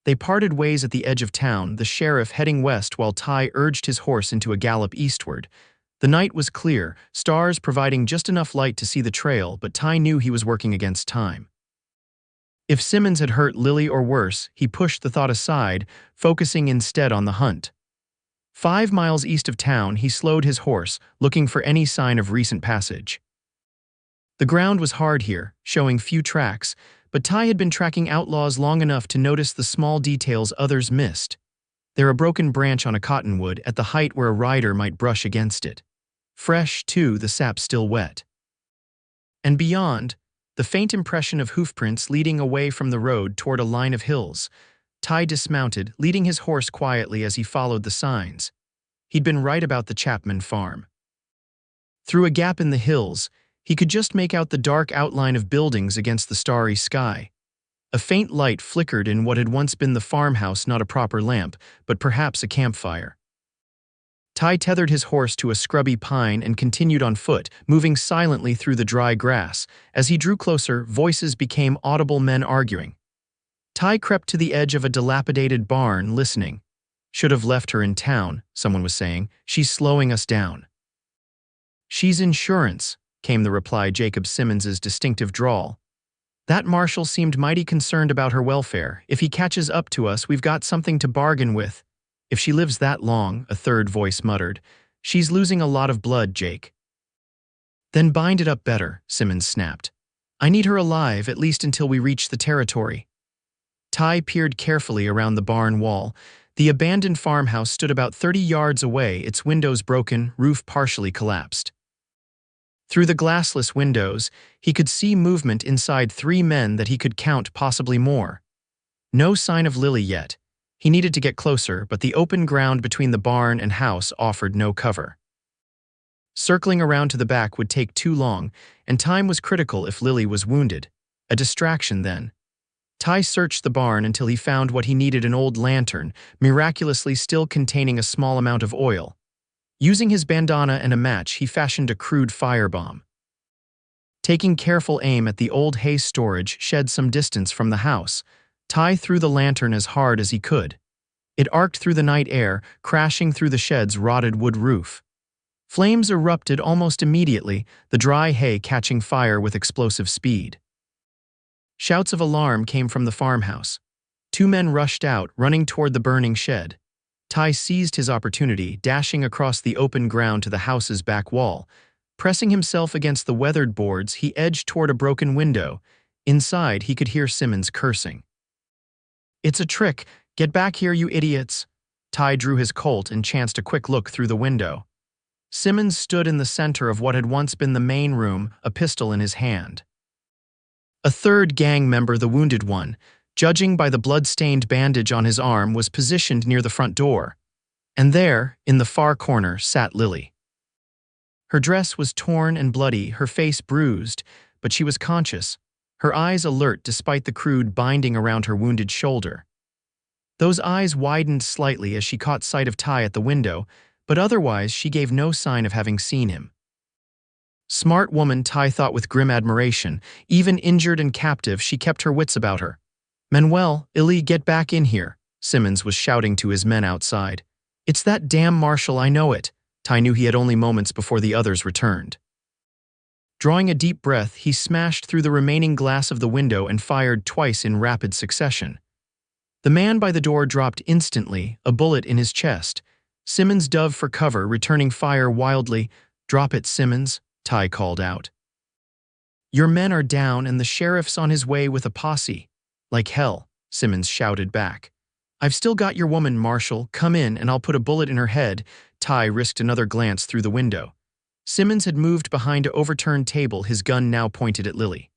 They parted ways at the edge of town, the sheriff heading west while Ty urged his horse into a gallop eastward. The night was clear, stars providing just enough light to see the trail, but Ty knew he was working against time. If Simmons had hurt Lily or worse, he pushed the thought aside, focusing instead on the hunt. 5 miles east of town, he slowed his horse, looking for any sign of recent passage. The ground was hard here, showing few tracks, but Ty had been tracking outlaws long enough to notice the small details others missed. There a broken branch on a cottonwood at the height where a rider might brush against it. Fresh, too, the sap still wet. And beyond, the faint impression of hoofprints leading away from the road toward a line of hills. Ty dismounted, leading his horse quietly as he followed the signs. He'd been right about the Chapman farm. Through a gap in the hills, he could just make out the dark outline of buildings against the starry sky. A faint light flickered in what had once been the farmhouse, not a proper lamp, but perhaps a campfire. Ty tethered his horse to a scrubby pine and continued on foot, moving silently through the dry grass. As he drew closer, voices became audible, men arguing. Ty crept to the edge of a dilapidated barn, listening. "Should have left her in town," someone was saying. "She's slowing us down." "She's insurance," came the reply, Jacob Simmons's distinctive drawl. "That marshal seemed mighty concerned about her welfare. If he catches up to us, we've got something to bargain with." "If she lives that long," a third voice muttered. "She's losing a lot of blood, Jake." "Then bind it up better," Simmons snapped. "I need her alive, at least until we reach the territory." Ty peered carefully around the barn wall. The abandoned farmhouse stood about 30 yards away, its windows broken, roof partially collapsed. Through the glassless windows, he could see movement inside 3 men that he could count, possibly more. No sign of Lily yet. He needed to get closer, but the open ground between the barn and house offered no cover. Circling around to the back would take too long, and time was critical if Lily was wounded. A distraction, then. Ty searched the barn until he found what he needed: an old lantern, miraculously still containing a small amount of oil. Using his bandana and a match, he fashioned a crude firebomb. Taking careful aim at the old hay storage shed some distance from the house, Ty threw the lantern as hard as he could. It arced through the night air, crashing through the shed's rotted wood roof. Flames erupted almost immediately, the dry hay catching fire with explosive speed. Shouts of alarm came from the farmhouse. 2 men rushed out, running toward the burning shed. Ty seized his opportunity, dashing across the open ground to the house's back wall. Pressing himself against the weathered boards, he edged toward a broken window. Inside, he could hear Simmons cursing. "It's a trick! Get back here, you idiots!" Ty drew his Colt and chanced a quick look through the window. Simmons stood in the center of what had once been the main room, a pistol in his hand. A third gang member, the wounded one, judging by the blood-stained bandage on his arm, was positioned near the front door. And there, in the far corner, sat Lily. Her dress was torn and bloody, her face bruised, but she was conscious, her eyes alert despite the crude binding around her wounded shoulder. Those eyes widened slightly as she caught sight of Ty at the window, but otherwise she gave no sign of having seen him. Smart woman, Ty thought with grim admiration. Even injured and captive, she kept her wits about her. "Manuel, Illy, get back in here," Simmons was shouting to his men outside. "It's that damn marshal, I know it." Ty knew he had only moments before the others returned. Drawing a deep breath, he smashed through the remaining glass of the window and fired twice in rapid succession. The man by the door dropped instantly, a bullet in his chest. Simmons dove for cover, returning fire wildly. "Drop it, Simmons," Ty called out. "Your men are down and the sheriff's on his way with a posse." "Like hell," Simmons shouted back. "I've still got your woman, Marshal. Come in and I'll put a bullet in her head." Ty risked another glance through the window. Simmons had moved behind an overturned table, his gun now pointed at Lily.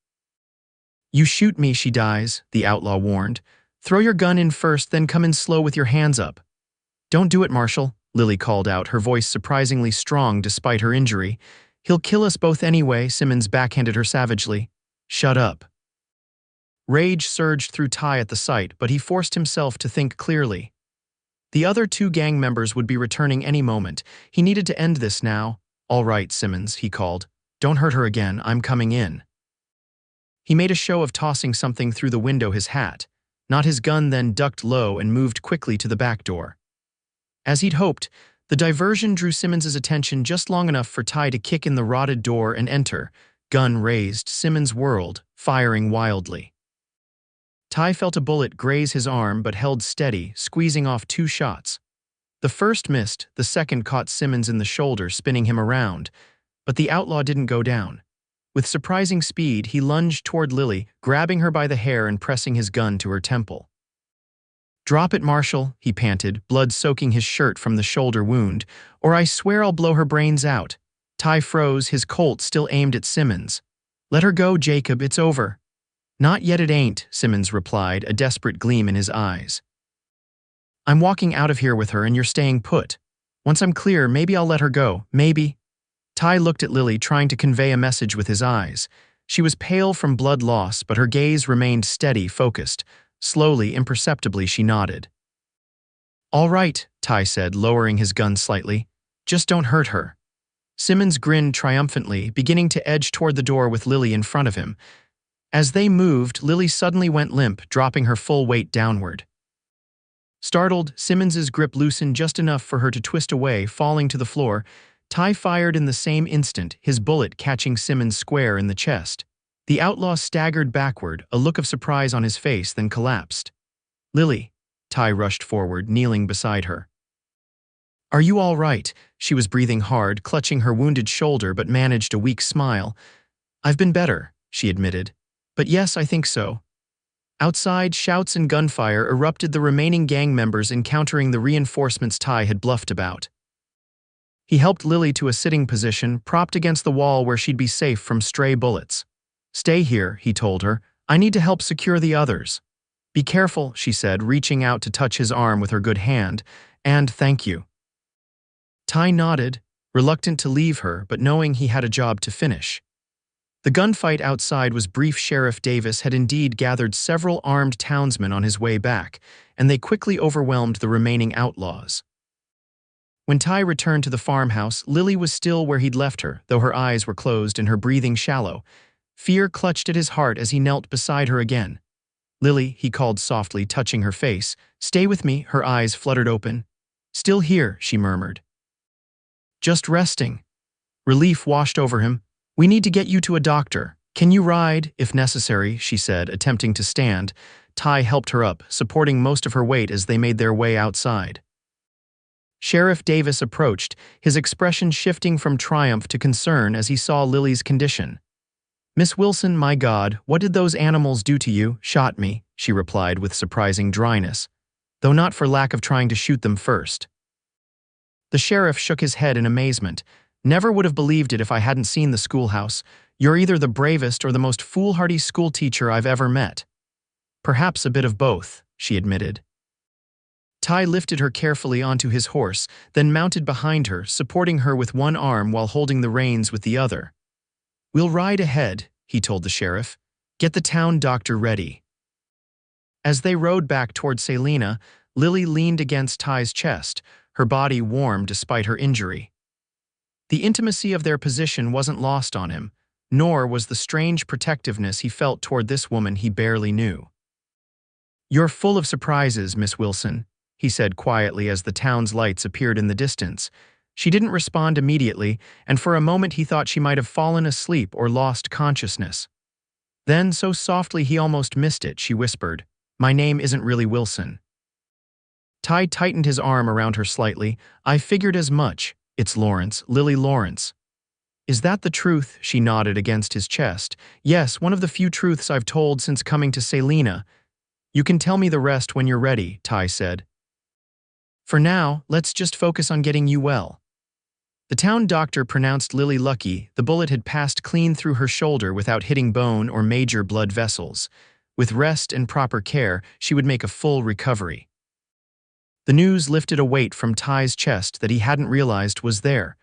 "You shoot me, she dies," the outlaw warned. "Throw your gun in first, then come in slow with your hands up." "Don't do it, Marshal," Lily called out, her voice surprisingly strong despite her injury. "He'll kill us both anyway," Simmons backhanded her savagely. "Shut up." Rage surged through Ty at the sight, but he forced himself to think clearly. The other 2 gang members would be returning any moment. He needed to end this now. "All right, Simmons," he called. "Don't hurt her again, I'm coming in." He made a show of tossing something through the window, his hat. Not his gun, then ducked low and moved quickly to the back door. As he'd hoped, the diversion drew Simmons's attention just long enough for Ty to kick in the rotted door and enter. Gun raised, Simmons whirled, firing wildly. Ty felt a bullet graze his arm but held steady, squeezing off 2 shots. The first missed, the second caught Simmons in the shoulder, spinning him around. But the outlaw didn't go down. With surprising speed, he lunged toward Lily, grabbing her by the hair and pressing his gun to her temple. "Drop it, Marshal," he panted, blood soaking his shirt from the shoulder wound, "or I swear I'll blow her brains out." Ty froze, his Colt still aimed at Simmons. "Let her go, Jacob, it's over." "Not yet it ain't," Simmons replied, a desperate gleam in his eyes. "I'm walking out of here with her and you're staying put. Once I'm clear, maybe I'll let her go, maybe." Ty looked at Lily, trying to convey a message with his eyes. She was pale from blood loss, but her gaze remained steady, focused. Slowly, imperceptibly, she nodded. "All right," Ty said, lowering his gun slightly. "Just don't hurt her." Simmons grinned triumphantly, beginning to edge toward the door with Lily in front of him. As they moved, Lily suddenly went limp, dropping her full weight downward. Startled, Simmons's grip loosened just enough for her to twist away, falling to the floor. Ty fired in the same instant, his bullet catching Simmons square in the chest. The outlaw staggered backward, a look of surprise on his face, then collapsed. "Lily," Ty rushed forward, kneeling beside her. "Are you all right?" She was breathing hard, clutching her wounded shoulder, but managed a weak smile. "I've been better," she admitted. "But yes, I think so." Outside, shouts and gunfire erupted, the remaining gang members encountering the reinforcements Ty had bluffed about. He helped Lily to a sitting position, propped against the wall where she'd be safe from stray bullets. "Stay here," he told her. "I need to help secure the others." "Be careful," she said, reaching out to touch his arm with her good hand. "And thank you." Ty nodded, reluctant to leave her, but knowing he had a job to finish. The gunfight outside was brief. Sheriff Davis had indeed gathered several armed townsmen on his way back, and they quickly overwhelmed the remaining outlaws. When Ty returned to the farmhouse, Lily was still where he'd left her, though her eyes were closed and her breathing shallow. Fear clutched at his heart as he knelt beside her again. "Lily," he called softly, touching her face. "Stay with me." Her eyes fluttered open. "Still here," she murmured. "Just resting." Relief washed over him. "We need to get you to a doctor. Can you ride, if necessary?" she said, attempting to stand. Ty helped her up, supporting most of her weight as they made their way outside. Sheriff Davis approached, his expression shifting from triumph to concern as he saw Lily's condition. "Miss Wilson, my God, what did those animals do to you?" "Shot me," she replied with surprising dryness, though not for lack of trying to shoot them first. The sheriff shook his head in amazement. "Never would have believed it if I hadn't seen the schoolhouse. You're either the bravest or the most foolhardy schoolteacher I've ever met." "Perhaps a bit of both," she admitted. Ty lifted her carefully onto his horse, then mounted behind her, supporting her with one arm while holding the reins with the other. "We'll ride ahead," he told the sheriff. "Get the town doctor ready." As they rode back toward Salina, Lily leaned against Ty's chest, her body warm despite her injury. The intimacy of their position wasn't lost on him, nor was the strange protectiveness he felt toward this woman he barely knew. "You're full of surprises, Miss Wilson," he said quietly as the town's lights appeared in the distance. She didn't respond immediately, and for a moment he thought she might have fallen asleep or lost consciousness. Then, so softly he almost missed it, she whispered, "My name isn't really Wilson." Ty tightened his arm around her slightly. "I figured as much. It's Lawrence, Lily Lawrence." "Is that the truth?" She nodded against his chest. "Yes, one of the few truths I've told since coming to Salina." "You can tell me the rest when you're ready," Ty said. "For now, let's just focus on getting you well." The town doctor pronounced Lily lucky. The bullet had passed clean through her shoulder without hitting bone or major blood vessels. With rest and proper care, she would make a full recovery. The news lifted a weight from Ty's chest that he hadn't realized was there.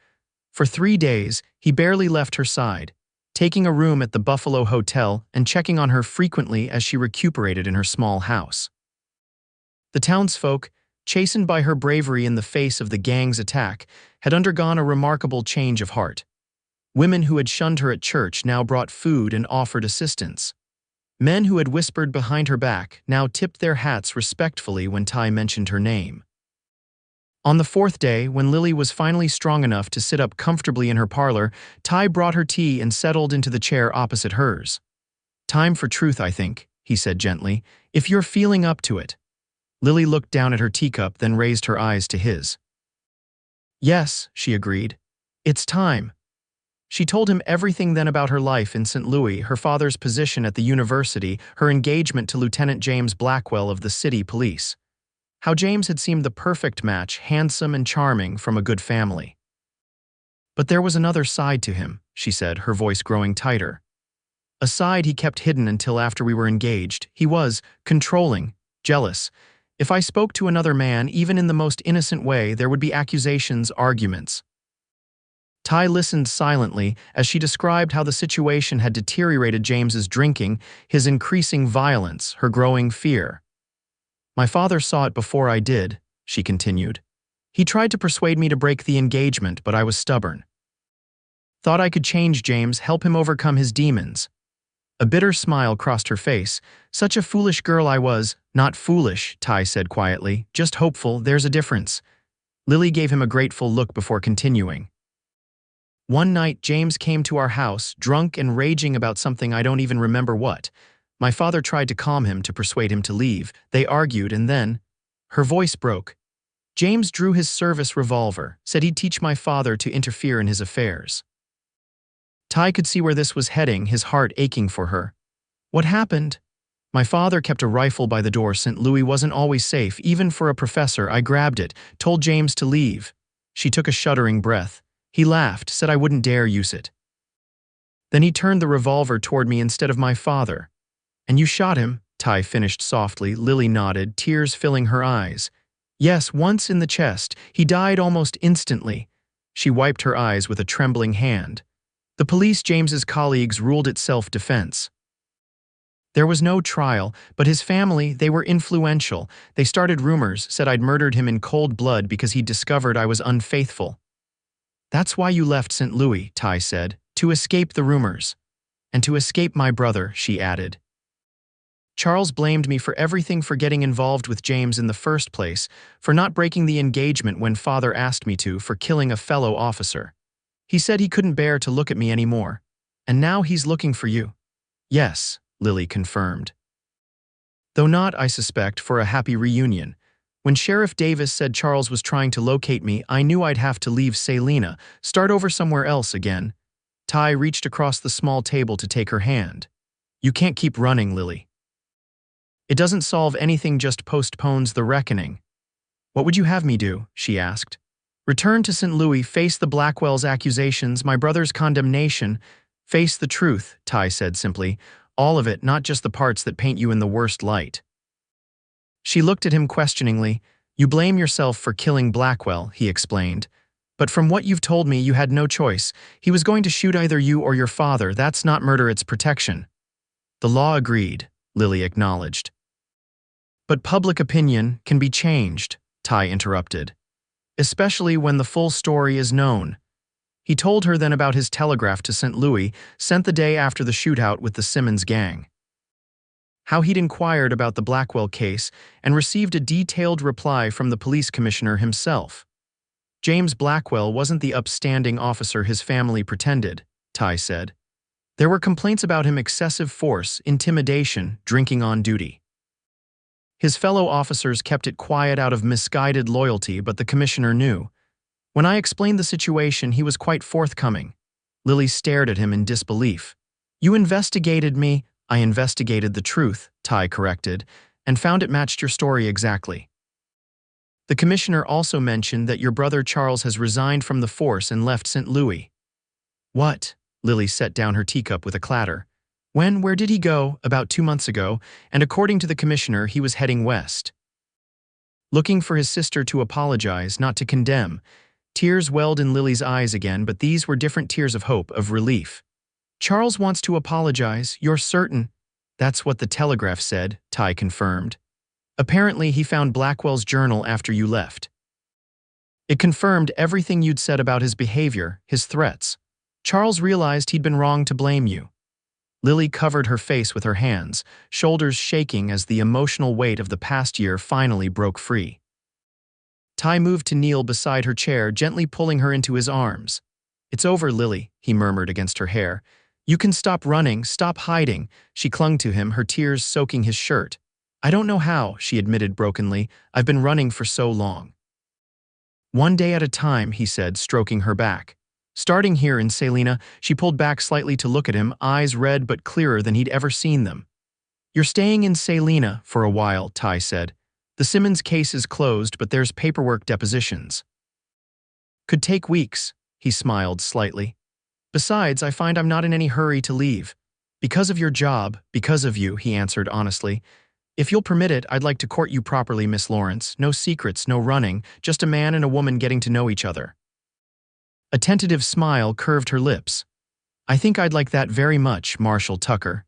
For 3 days, he barely left her side, taking a room at the Buffalo Hotel and checking on her frequently as she recuperated in her small house. The townsfolk, chastened by her bravery in the face of the gang's attack, had undergone a remarkable change of heart. Women who had shunned her at church now brought food and offered assistance. Men who had whispered behind her back now tipped their hats respectfully when Ty mentioned her name. On the 4th day, when Lily was finally strong enough to sit up comfortably in her parlor, Ty brought her tea and settled into the chair opposite hers. "Time for truth, I think," he said gently, "if you're feeling up to it." Lily looked down at her teacup, then raised her eyes to his. "Yes," she agreed. "It's time." She told him everything then about her life in St. Louis, her father's position at the university, her engagement to Lieutenant James Blackwell of the city police. How James had seemed the perfect match, handsome and charming from a good family. "But there was another side to him," she said, her voice growing tighter. "A side he kept hidden until after we were engaged. He was controlling, jealous. If I spoke to another man, even in the most innocent way, there would be accusations, arguments." Ty listened silently as she described how the situation had deteriorated James's drinking, his increasing violence, her growing fear. "My father saw it before I did," she continued. "He tried to persuade me to break the engagement, but I was stubborn. Thought I could change James, help him overcome his demons." A bitter smile crossed her face. "Such a foolish girl I was." "Not foolish," Ty said quietly, "just hopeful. There's a difference." Lily gave him a grateful look before continuing. "One night, James came to our house, drunk and raging about something I don't even remember what. My father tried to calm him, to persuade him to leave. They argued, and then—" Her voice broke. "James drew his service revolver, said he'd teach my father to interfere in his affairs." Ty could see where this was heading, his heart aching for her. "What happened?" "My father kept a rifle by the door. St. Louis wasn't always safe, even for a professor. I grabbed it, told James to leave." She took a shuddering breath. "He laughed, said I wouldn't dare use it. Then he turned the revolver toward me instead of my father." "And you shot him?" Ty finished softly. Lily nodded, tears filling her eyes. "Yes, once in the chest. He died almost instantly." She wiped her eyes with a trembling hand. "The police, James's colleagues, ruled it self-defense. There was no trial, but his family, they were influential. They started rumors, said I'd murdered him in cold blood because he'd discovered I was unfaithful." "That's why you left St. Louis," Ty said, "to escape the rumors." "And to escape my brother," she added. "Charles blamed me for everything, for getting involved with James in the first place, for not breaking the engagement when father asked me to, for killing a fellow officer. He said he couldn't bear to look at me anymore. And now he's looking for you." "Yes," Lily confirmed. "Though not, I suspect, for a happy reunion. When Sheriff Davis said Charles was trying to locate me, I knew I'd have to leave Salina, start over somewhere else again." Ty reached across the small table to take her hand. "You can't keep running, Lily. It doesn't solve anything, just postpones the reckoning." "What would you have me do?" she asked. "Return to St. Louis, face the Blackwell's accusations, my brother's condemnation." "Face the truth," Ty said simply. "All of it, not just the parts that paint you in the worst light." She looked at him questioningly. "You blame yourself for killing Blackwell," he explained. "But from what you've told me, you had no choice. He was going to shoot either you or your father. That's not murder, it's protection." "The law agreed," Lily acknowledged. "But public opinion can be changed," Ty interrupted. "Especially when the full story is known." He told her then about his telegraph to St. Louis, sent the day after the shootout with the Simmons gang. How he'd inquired about the Blackwell case and received a detailed reply from the police commissioner himself. James Blackwell wasn't the upstanding officer his family pretended, Ty said. There were complaints about him: excessive force, intimidation, drinking on duty. His fellow officers kept it quiet out of misguided loyalty, but the commissioner knew. When I explained the situation, he was quite forthcoming. Lily stared at him in disbelief. "You investigated me." "I investigated the truth," Ty corrected, "and found it matched your story exactly. The commissioner also mentioned that your brother Charles has resigned from the force and left St. Louis." "What?" Lily set down her teacup with a clatter. "When? Where did he go?" "About 2 months ago, and according to the commissioner, he was heading west. Looking for his sister to apologize, not to condemn." Tears welled in Lily's eyes again, but these were different tears of hope, of relief. "Charles wants to apologize, you're certain?" "That's what the Telegraph said," Ty confirmed. "Apparently he found Blackwell's journal after you left. It confirmed everything you'd said about his behavior, his threats. Charles realized he'd been wrong to blame you." Lily covered her face with her hands, shoulders shaking as the emotional weight of the past year finally broke free. Ty moved to kneel beside her chair, gently pulling her into his arms. "It's over, Lily," he murmured against her hair. You can stop running, stop hiding. She clung to him, her tears soaking his shirt. I don't know how, she admitted brokenly. I've been running for so long. One day at a time, he said, stroking her back. Starting here in Salina, she pulled back slightly to look at him, eyes red but clearer than he'd ever seen them. You're staying in Salina for a while, Ty said. The Simmons case is closed, but there's paperwork depositions. Could take weeks, he smiled slightly. Besides, I find I'm not in any hurry to leave. Because of your job, because of you, he answered honestly. If you'll permit it, I'd like to court you properly, Miss Lawrence. No secrets, no running, just a man and a woman getting to know each other. A tentative smile curved her lips. I think I'd like that very much, Marshal Tucker.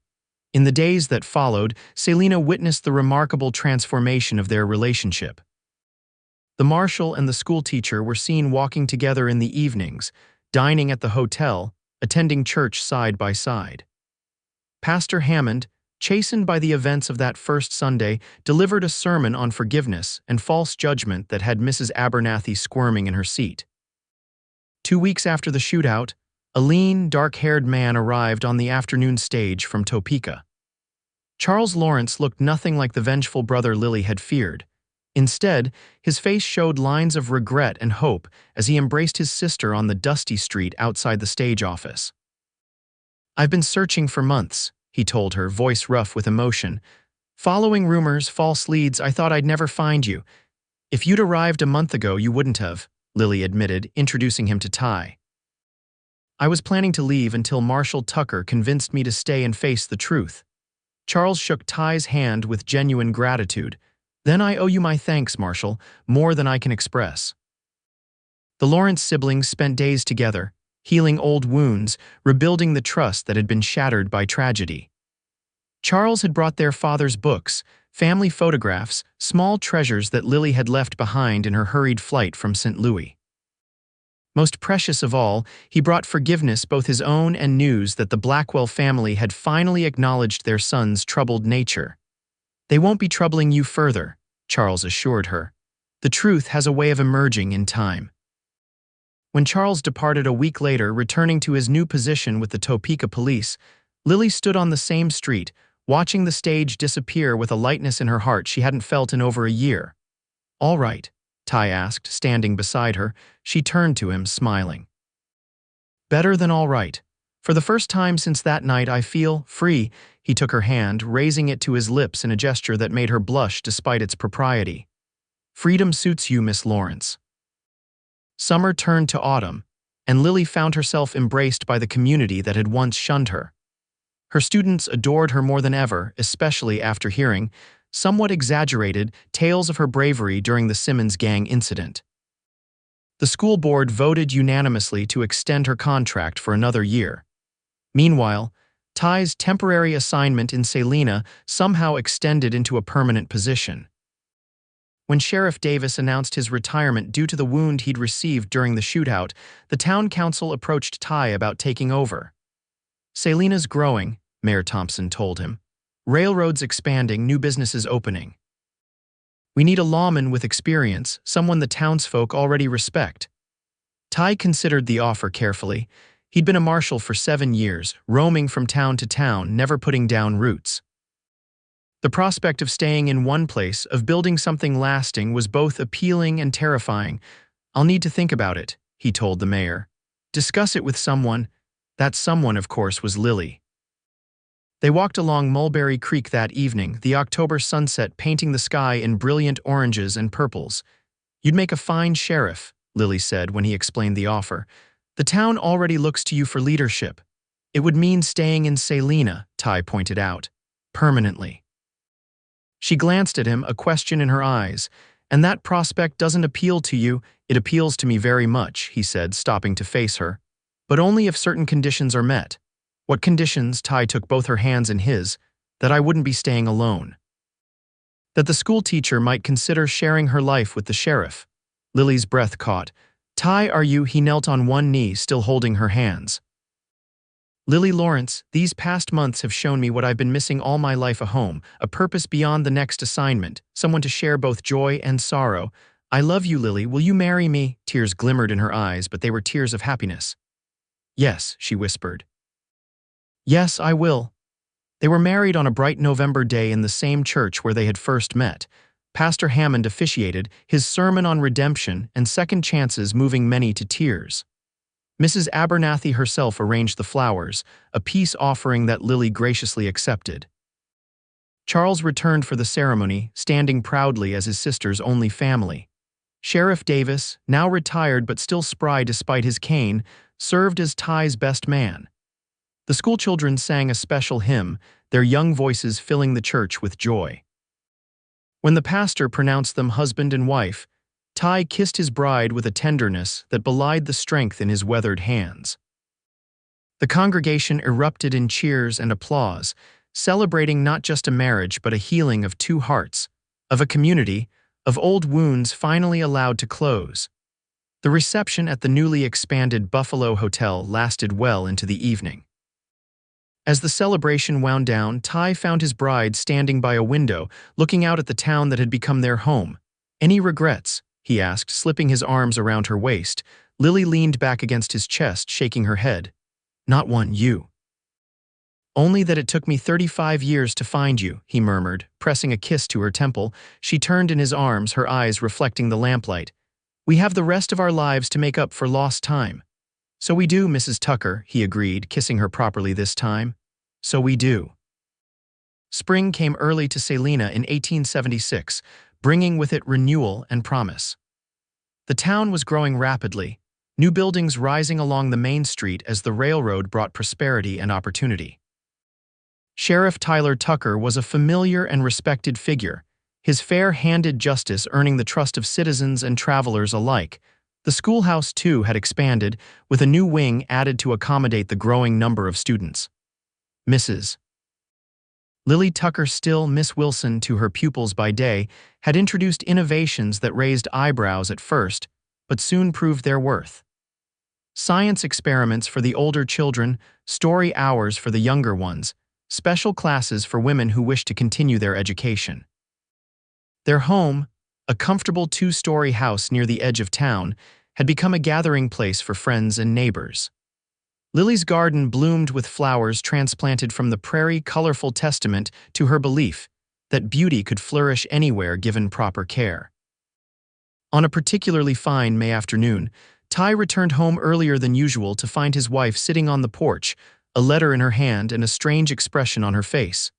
In the days that followed, Salina witnessed the remarkable transformation of their relationship. The marshal and the schoolteacher were seen walking together in the evenings, dining at the hotel, attending church side by side. Pastor Hammond, chastened by the events of that first Sunday, delivered a sermon on forgiveness and false judgment that had Mrs. Abernathy squirming in her seat. 2 weeks after the shootout, a lean, dark-haired man arrived on the afternoon stage from Topeka. Charles Lawrence looked nothing like the vengeful brother Lily had feared. Instead, his face showed lines of regret and hope as he embraced his sister on the dusty street outside the stage office. I've been searching for months, he told her, voice rough with emotion. Following rumors, false leads, I thought I'd never find you. If you'd arrived a month ago, you wouldn't have, Lily admitted, introducing him to Ty. I was planning to leave until Marshal Tucker convinced me to stay and face the truth. Charles shook Ty's hand with genuine gratitude. Then I owe you my thanks, Marshal, more than I can express. The Lawrence siblings spent days together, healing old wounds, rebuilding the trust that had been shattered by tragedy. Charles had brought their father's books, family photographs, small treasures that Lily had left behind in her hurried flight from St. Louis. Most precious of all, he brought forgiveness, both his own and news that the Blackwell family had finally acknowledged their son's troubled nature. They won't be troubling you further, Charles assured her. The truth has a way of emerging in time. When Charles departed a week later, returning to his new position with the Topeka police, Lily stood on the same street, watching the stage disappear with a lightness in her heart she hadn't felt in over a year. All right, Ty asked, standing beside her. She turned to him, smiling. Better than all right. For the first time since that night, I feel free. He took her hand, raising it to his lips in a gesture that made her blush despite its propriety. Freedom suits you, Miss Lawrence. Summer turned to autumn, and Lily found herself embraced by the community that had once shunned her. Her students adored her more than ever, especially after hearing, somewhat exaggerated, tales of her bravery during the Simmons gang incident. The school board voted unanimously to extend her contract for another year. Meanwhile, Ty's temporary assignment in Salina somehow extended into a permanent position. When Sheriff Davis announced his retirement due to the wound he'd received during the shootout, the town council approached Ty about taking over. Salina's growing, Mayor Thompson told him. Railroads expanding, new businesses opening. We need a lawman with experience, someone the townsfolk already respect. Ty considered the offer carefully. He'd been a marshal for 7 years, roaming from town to town, never putting down roots. The prospect of staying in one place, of building something lasting, was both appealing and terrifying. I'll need to think about it, he told the mayor. Discuss it with someone. That someone, of course, was Lily. They walked along Mulberry Creek that evening, the October sunset painting the sky in brilliant oranges and purples. You'd make a fine sheriff, Lily said when he explained the offer. The town already looks to you for leadership. It would mean staying in Salina, Ty pointed out, permanently. She glanced at him, a question in her eyes. And that prospect doesn't appeal to you. It appeals to me very much, he said, stopping to face her. But only if certain conditions are met. What conditions? Ty took both her hands in his. That I wouldn't be staying alone. That the schoolteacher might consider sharing her life with the sheriff. Lily's breath caught. Ty, are you? He knelt on one knee, still holding her hands. Lily Lawrence, these past months have shown me what I've been missing all my life, a home, a purpose beyond the next assignment, someone to share both joy and sorrow. I love you, Lily. Will you marry me? Tears glimmered in her eyes, but they were tears of happiness. Yes, she whispered. Yes, I will. They were married on a bright November day in the same church where they had first met. Pastor Hammond officiated, his sermon on redemption and second chances moving many to tears. Mrs. Abernathy herself arranged the flowers, a peace offering that Lily graciously accepted. Charles returned for the ceremony, standing proudly as his sister's only family. Sheriff Davis, now retired but still spry despite his cane, served as Ty's best man. The schoolchildren sang a special hymn, their young voices filling the church with joy. When the pastor pronounced them husband and wife, Ty kissed his bride with a tenderness that belied the strength in his weathered hands. The congregation erupted in cheers and applause, celebrating not just a marriage but a healing of two hearts, of a community, of old wounds finally allowed to close. The reception at the newly expanded Buffalo Hotel lasted well into the evening. As the celebration wound down, Ty found his bride standing by a window, looking out at the town that had become their home. "Any regrets?" he asked, slipping his arms around her waist. Lily leaned back against his chest, shaking her head. "Not one, you." "Only that it took me 35 years to find you," he murmured, pressing a kiss to her temple. She turned in his arms, her eyes reflecting the lamplight. "We have the rest of our lives to make up for lost time." "So we do, Mrs. Tucker," he agreed, kissing her properly this time. "So we do." Spring came early to Salina in 1876, bringing with it renewal and promise. The town was growing rapidly, new buildings rising along the main street as the railroad brought prosperity and opportunity. Sheriff Tyler Tucker was a familiar and respected figure, his fair-handed justice earning the trust of citizens and travelers alike. The schoolhouse, too, had expanded, with a new wing added to accommodate the growing number of students. Mrs. Lily Tucker, still Miss Wilson to her pupils by day, had introduced innovations that raised eyebrows at first, but soon proved their worth. Science experiments for the older children, story hours for the younger ones, special classes for women who wished to continue their education. Their home, a comfortable two-story house near the edge of town, had become a gathering place for friends and neighbors. Lily's garden bloomed with flowers transplanted from the prairie, colorful testament to her belief that beauty could flourish anywhere given proper care. On a particularly fine May afternoon, Ty returned home earlier than usual to find his wife sitting on the porch, a letter in her hand and a strange expression on her face.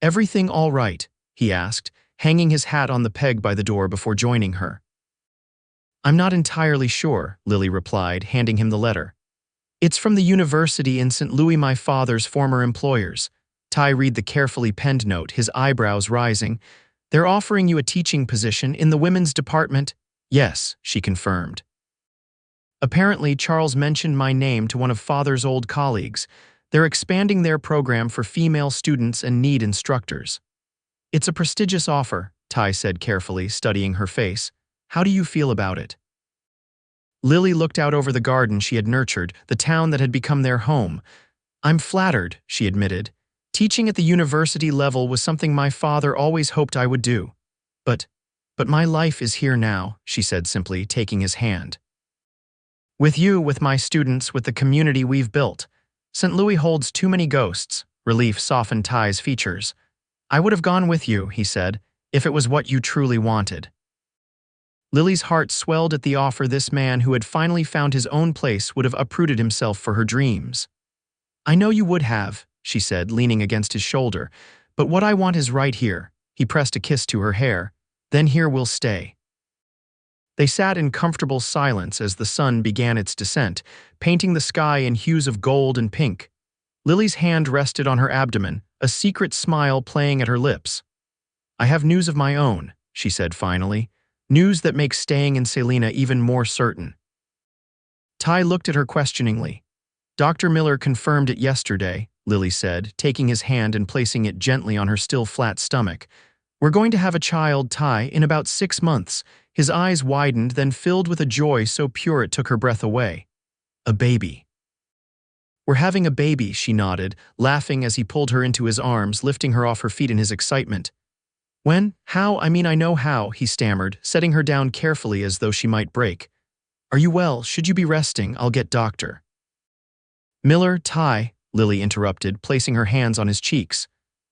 "Everything all right?" he asked, hanging his hat on the peg by the door before joining her. "I'm not entirely sure," Lily replied, handing him the letter. "It's from the university in St. Louis, my father's former employers." Ty read the carefully penned note, his eyebrows rising. "They're offering you a teaching position in the women's department." "Yes," she confirmed. "Apparently, Charles mentioned my name to one of father's old colleagues. They're expanding their program for female students and need instructors." "It's a prestigious offer," Ty said carefully, studying her face. "How do you feel about it?" Lily looked out over the garden she had nurtured, the town that had become their home. "I'm flattered," she admitted. "Teaching at the university level was something my father always hoped I would do. But my life is here now," she said simply, taking his hand. "With you, with my students, with the community we've built. St. Louis holds too many ghosts." Relief softened Ty's features. "I would have gone with you," he said, "if it was what you truly wanted." Lily's heart swelled at the offer. This man who had finally found his own place would have uprooted himself for her dreams. "I know you would have," she said, leaning against his shoulder, "but what I want is right here." He pressed a kiss to her hair. "Then here we'll stay." They sat in comfortable silence as the sun began its descent, painting the sky in hues of gold and pink. Lily's hand rested on her abdomen, a secret smile playing at her lips. "I have news of my own," she said finally. "News that makes staying in Salina even more certain." Ty looked at her questioningly. "Dr. Miller confirmed it yesterday," Lily said, taking his hand and placing it gently on her still flat stomach. "We're going to have a child, Ty, in about 6 months." His eyes widened, then filled with a joy so pure it took her breath away. "A baby." "We're having a baby," she nodded, laughing as he pulled her into his arms, lifting her off her feet in his excitement. "When? How? I mean, I know how," he stammered, setting her down carefully as though she might break. "Are you well? Should you be resting? I'll get Dr. Miller." Ty, Lily interrupted, placing her hands on his cheeks.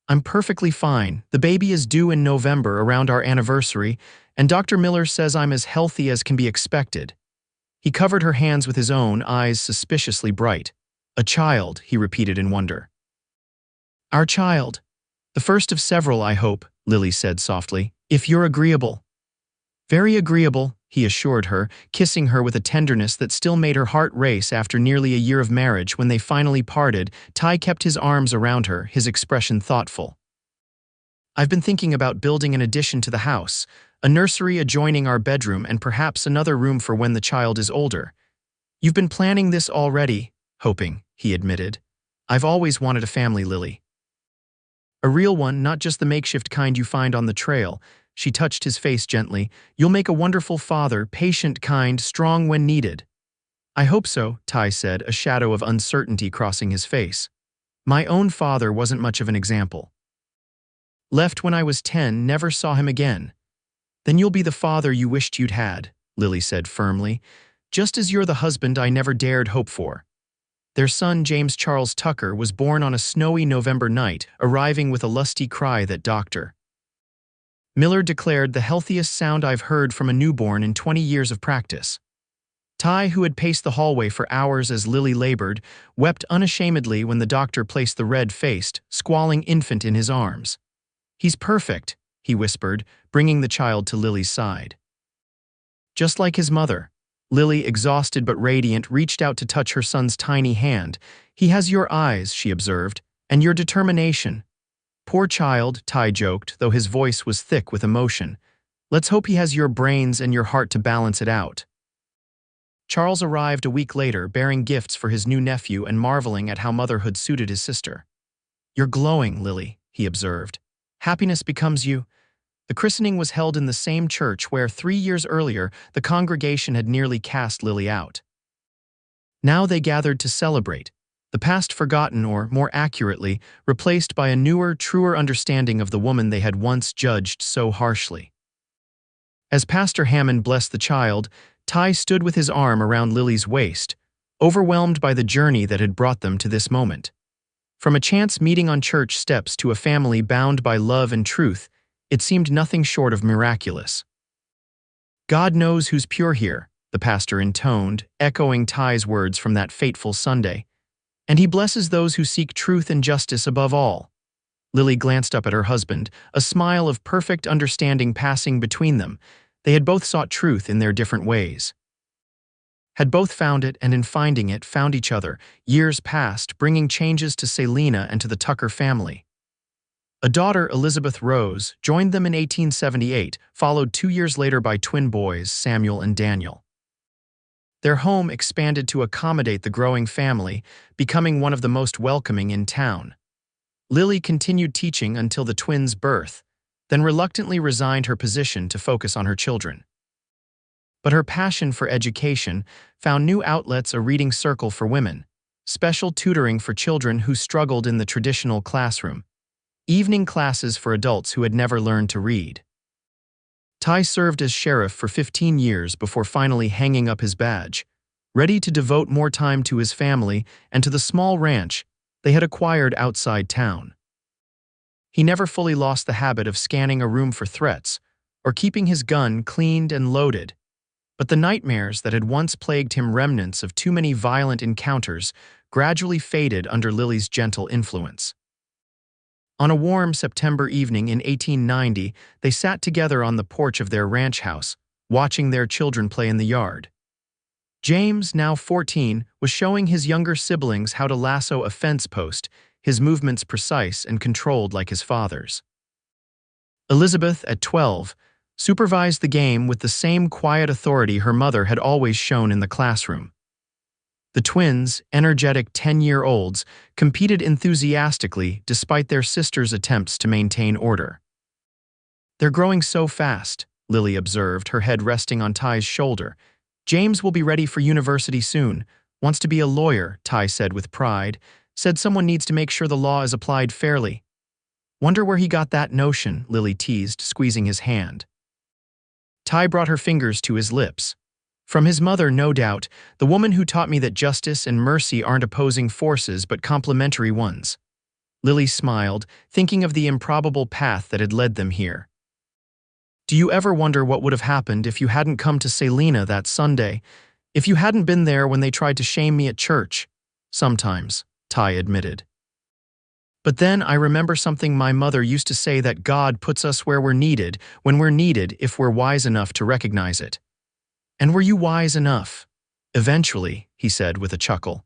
I'm perfectly fine. The baby is due in November around our anniversary, and Dr. Miller says I'm as healthy as can be expected. He covered her hands with his own, eyes suspiciously bright. A child, he repeated in wonder. Our child. The first of several, I hope, Lily said softly, if you're agreeable. Very agreeable, he assured her, kissing her with a tenderness that still made her heart race after nearly a year of marriage. When they finally parted, Ty kept his arms around her, his expression thoughtful. I've been thinking about building an addition to the house, a nursery adjoining our bedroom and perhaps another room for when the child is older. You've been planning this already, hoping, he admitted. I've always wanted a family, Lily. A real one, not just the makeshift kind you find on the trail. She touched his face gently. You'll make a wonderful father, patient, kind, strong when needed. I hope so, Ty said, a shadow of uncertainty crossing his face. My own father wasn't much of an example. Left when I was 10, never saw him again. Then you'll be the father you wished you'd had, Lily said firmly, just as you're the husband I never dared hope for. Their son, James Charles Tucker, was born on a snowy November night, arriving with a lusty cry that Dr. Miller declared the healthiest sound I've heard from a newborn in 20 years of practice. Ty, who had paced the hallway for hours as Lily labored, wept unashamedly when the doctor placed the red-faced, squalling infant in his arms. He's perfect, he whispered, bringing the child to Lily's side. Just like his mother. Lily, exhausted but radiant, reached out to touch her son's tiny hand. He has your eyes, she observed, and your determination. Poor child, Ty joked, though his voice was thick with emotion. Let's hope he has your brains and your heart to balance it out. Charles arrived a week later, bearing gifts for his new nephew and marveling at how motherhood suited his sister. You're glowing, Lily, he observed. Happiness becomes you. The christening was held in the same church where 3 years earlier the congregation had nearly cast Lily out. Now they gathered to celebrate, the past forgotten or, more accurately, replaced by a newer, truer understanding of the woman they had once judged so harshly. As Pastor Hammond blessed the child, Ty stood with his arm around Lily's waist, overwhelmed by the journey that had brought them to this moment. From a chance meeting on church steps to a family bound by love and truth, it seemed nothing short of miraculous. God knows who's pure here, the pastor intoned, echoing Ty's words from that fateful Sunday. And he blesses those who seek truth and justice above all. Lily glanced up at her husband, a smile of perfect understanding passing between them. They had both sought truth in their different ways. Had both found it, and in finding it, found each other. Years passed, bringing changes to Salina and to the Tucker family. A daughter, Elizabeth Rose, joined them in 1878, followed 2 years later by twin boys, Samuel and Daniel. Their home expanded to accommodate the growing family, becoming one of the most welcoming in town. Lily continued teaching until the twins' birth, then reluctantly resigned her position to focus on her children. But her passion for education found new outlets: a reading circle for women, special tutoring for children who struggled in the traditional classroom, evening classes for adults who had never learned to read. Ty served as sheriff for 15 years before finally hanging up his badge, ready to devote more time to his family and to the small ranch they had acquired outside town. He never fully lost the habit of scanning a room for threats or keeping his gun cleaned and loaded, but the nightmares that had once plagued him, remnants of too many violent encounters, gradually faded under Lily's gentle influence. On a warm September evening in 1890, they sat together on the porch of their ranch house, watching their children play in the yard. James, now 14, was showing his younger siblings how to lasso a fence post, his movements precise and controlled like his father's. Elizabeth, at 12, supervised the game with the same quiet authority her mother had always shown in the classroom. The twins, energetic 10-year-olds, competed enthusiastically despite their sister's attempts to maintain order. They're growing so fast, Lily observed, her head resting on Ty's shoulder. James will be ready for university soon. Wants to be a lawyer, Ty said with pride. Said someone needs to make sure the law is applied fairly. Wonder where he got that notion, Lily teased, squeezing his hand. Ty brought her fingers to his lips. From his mother, no doubt, the woman who taught me that justice and mercy aren't opposing forces but complementary ones. Lily smiled, thinking of the improbable path that had led them here. Do you ever wonder what would have happened if you hadn't come to Salina that Sunday? If you hadn't been there when they tried to shame me at church? Sometimes, Ty admitted. But then I remember something my mother used to say, that God puts us where we're needed, when we're needed, if we're wise enough to recognize it. And were you wise enough? Eventually, he said with a chuckle.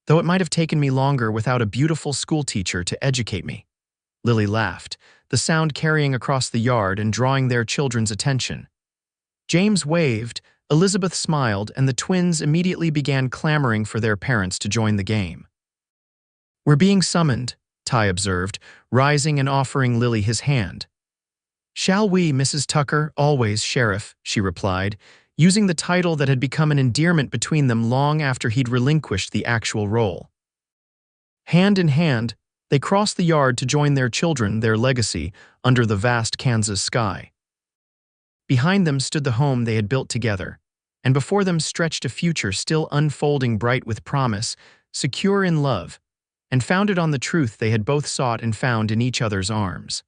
Though it might have taken me longer without a beautiful schoolteacher to educate me. Lily laughed, the sound carrying across the yard and drawing their children's attention. James waved, Elizabeth smiled, and the twins immediately began clamoring for their parents to join the game. We're being summoned, Ty observed, rising and offering Lily his hand. Shall we, Mrs. Tucker? Always, Sheriff, she replied, using the title that had become an endearment between them long after he'd relinquished the actual role. Hand in hand, they crossed the yard to join their children, their legacy, under the vast Kansas sky. Behind them stood the home they had built together, and before them stretched a future still unfolding, bright with promise, secure in love, and founded on the truth they had both sought and found in each other's arms.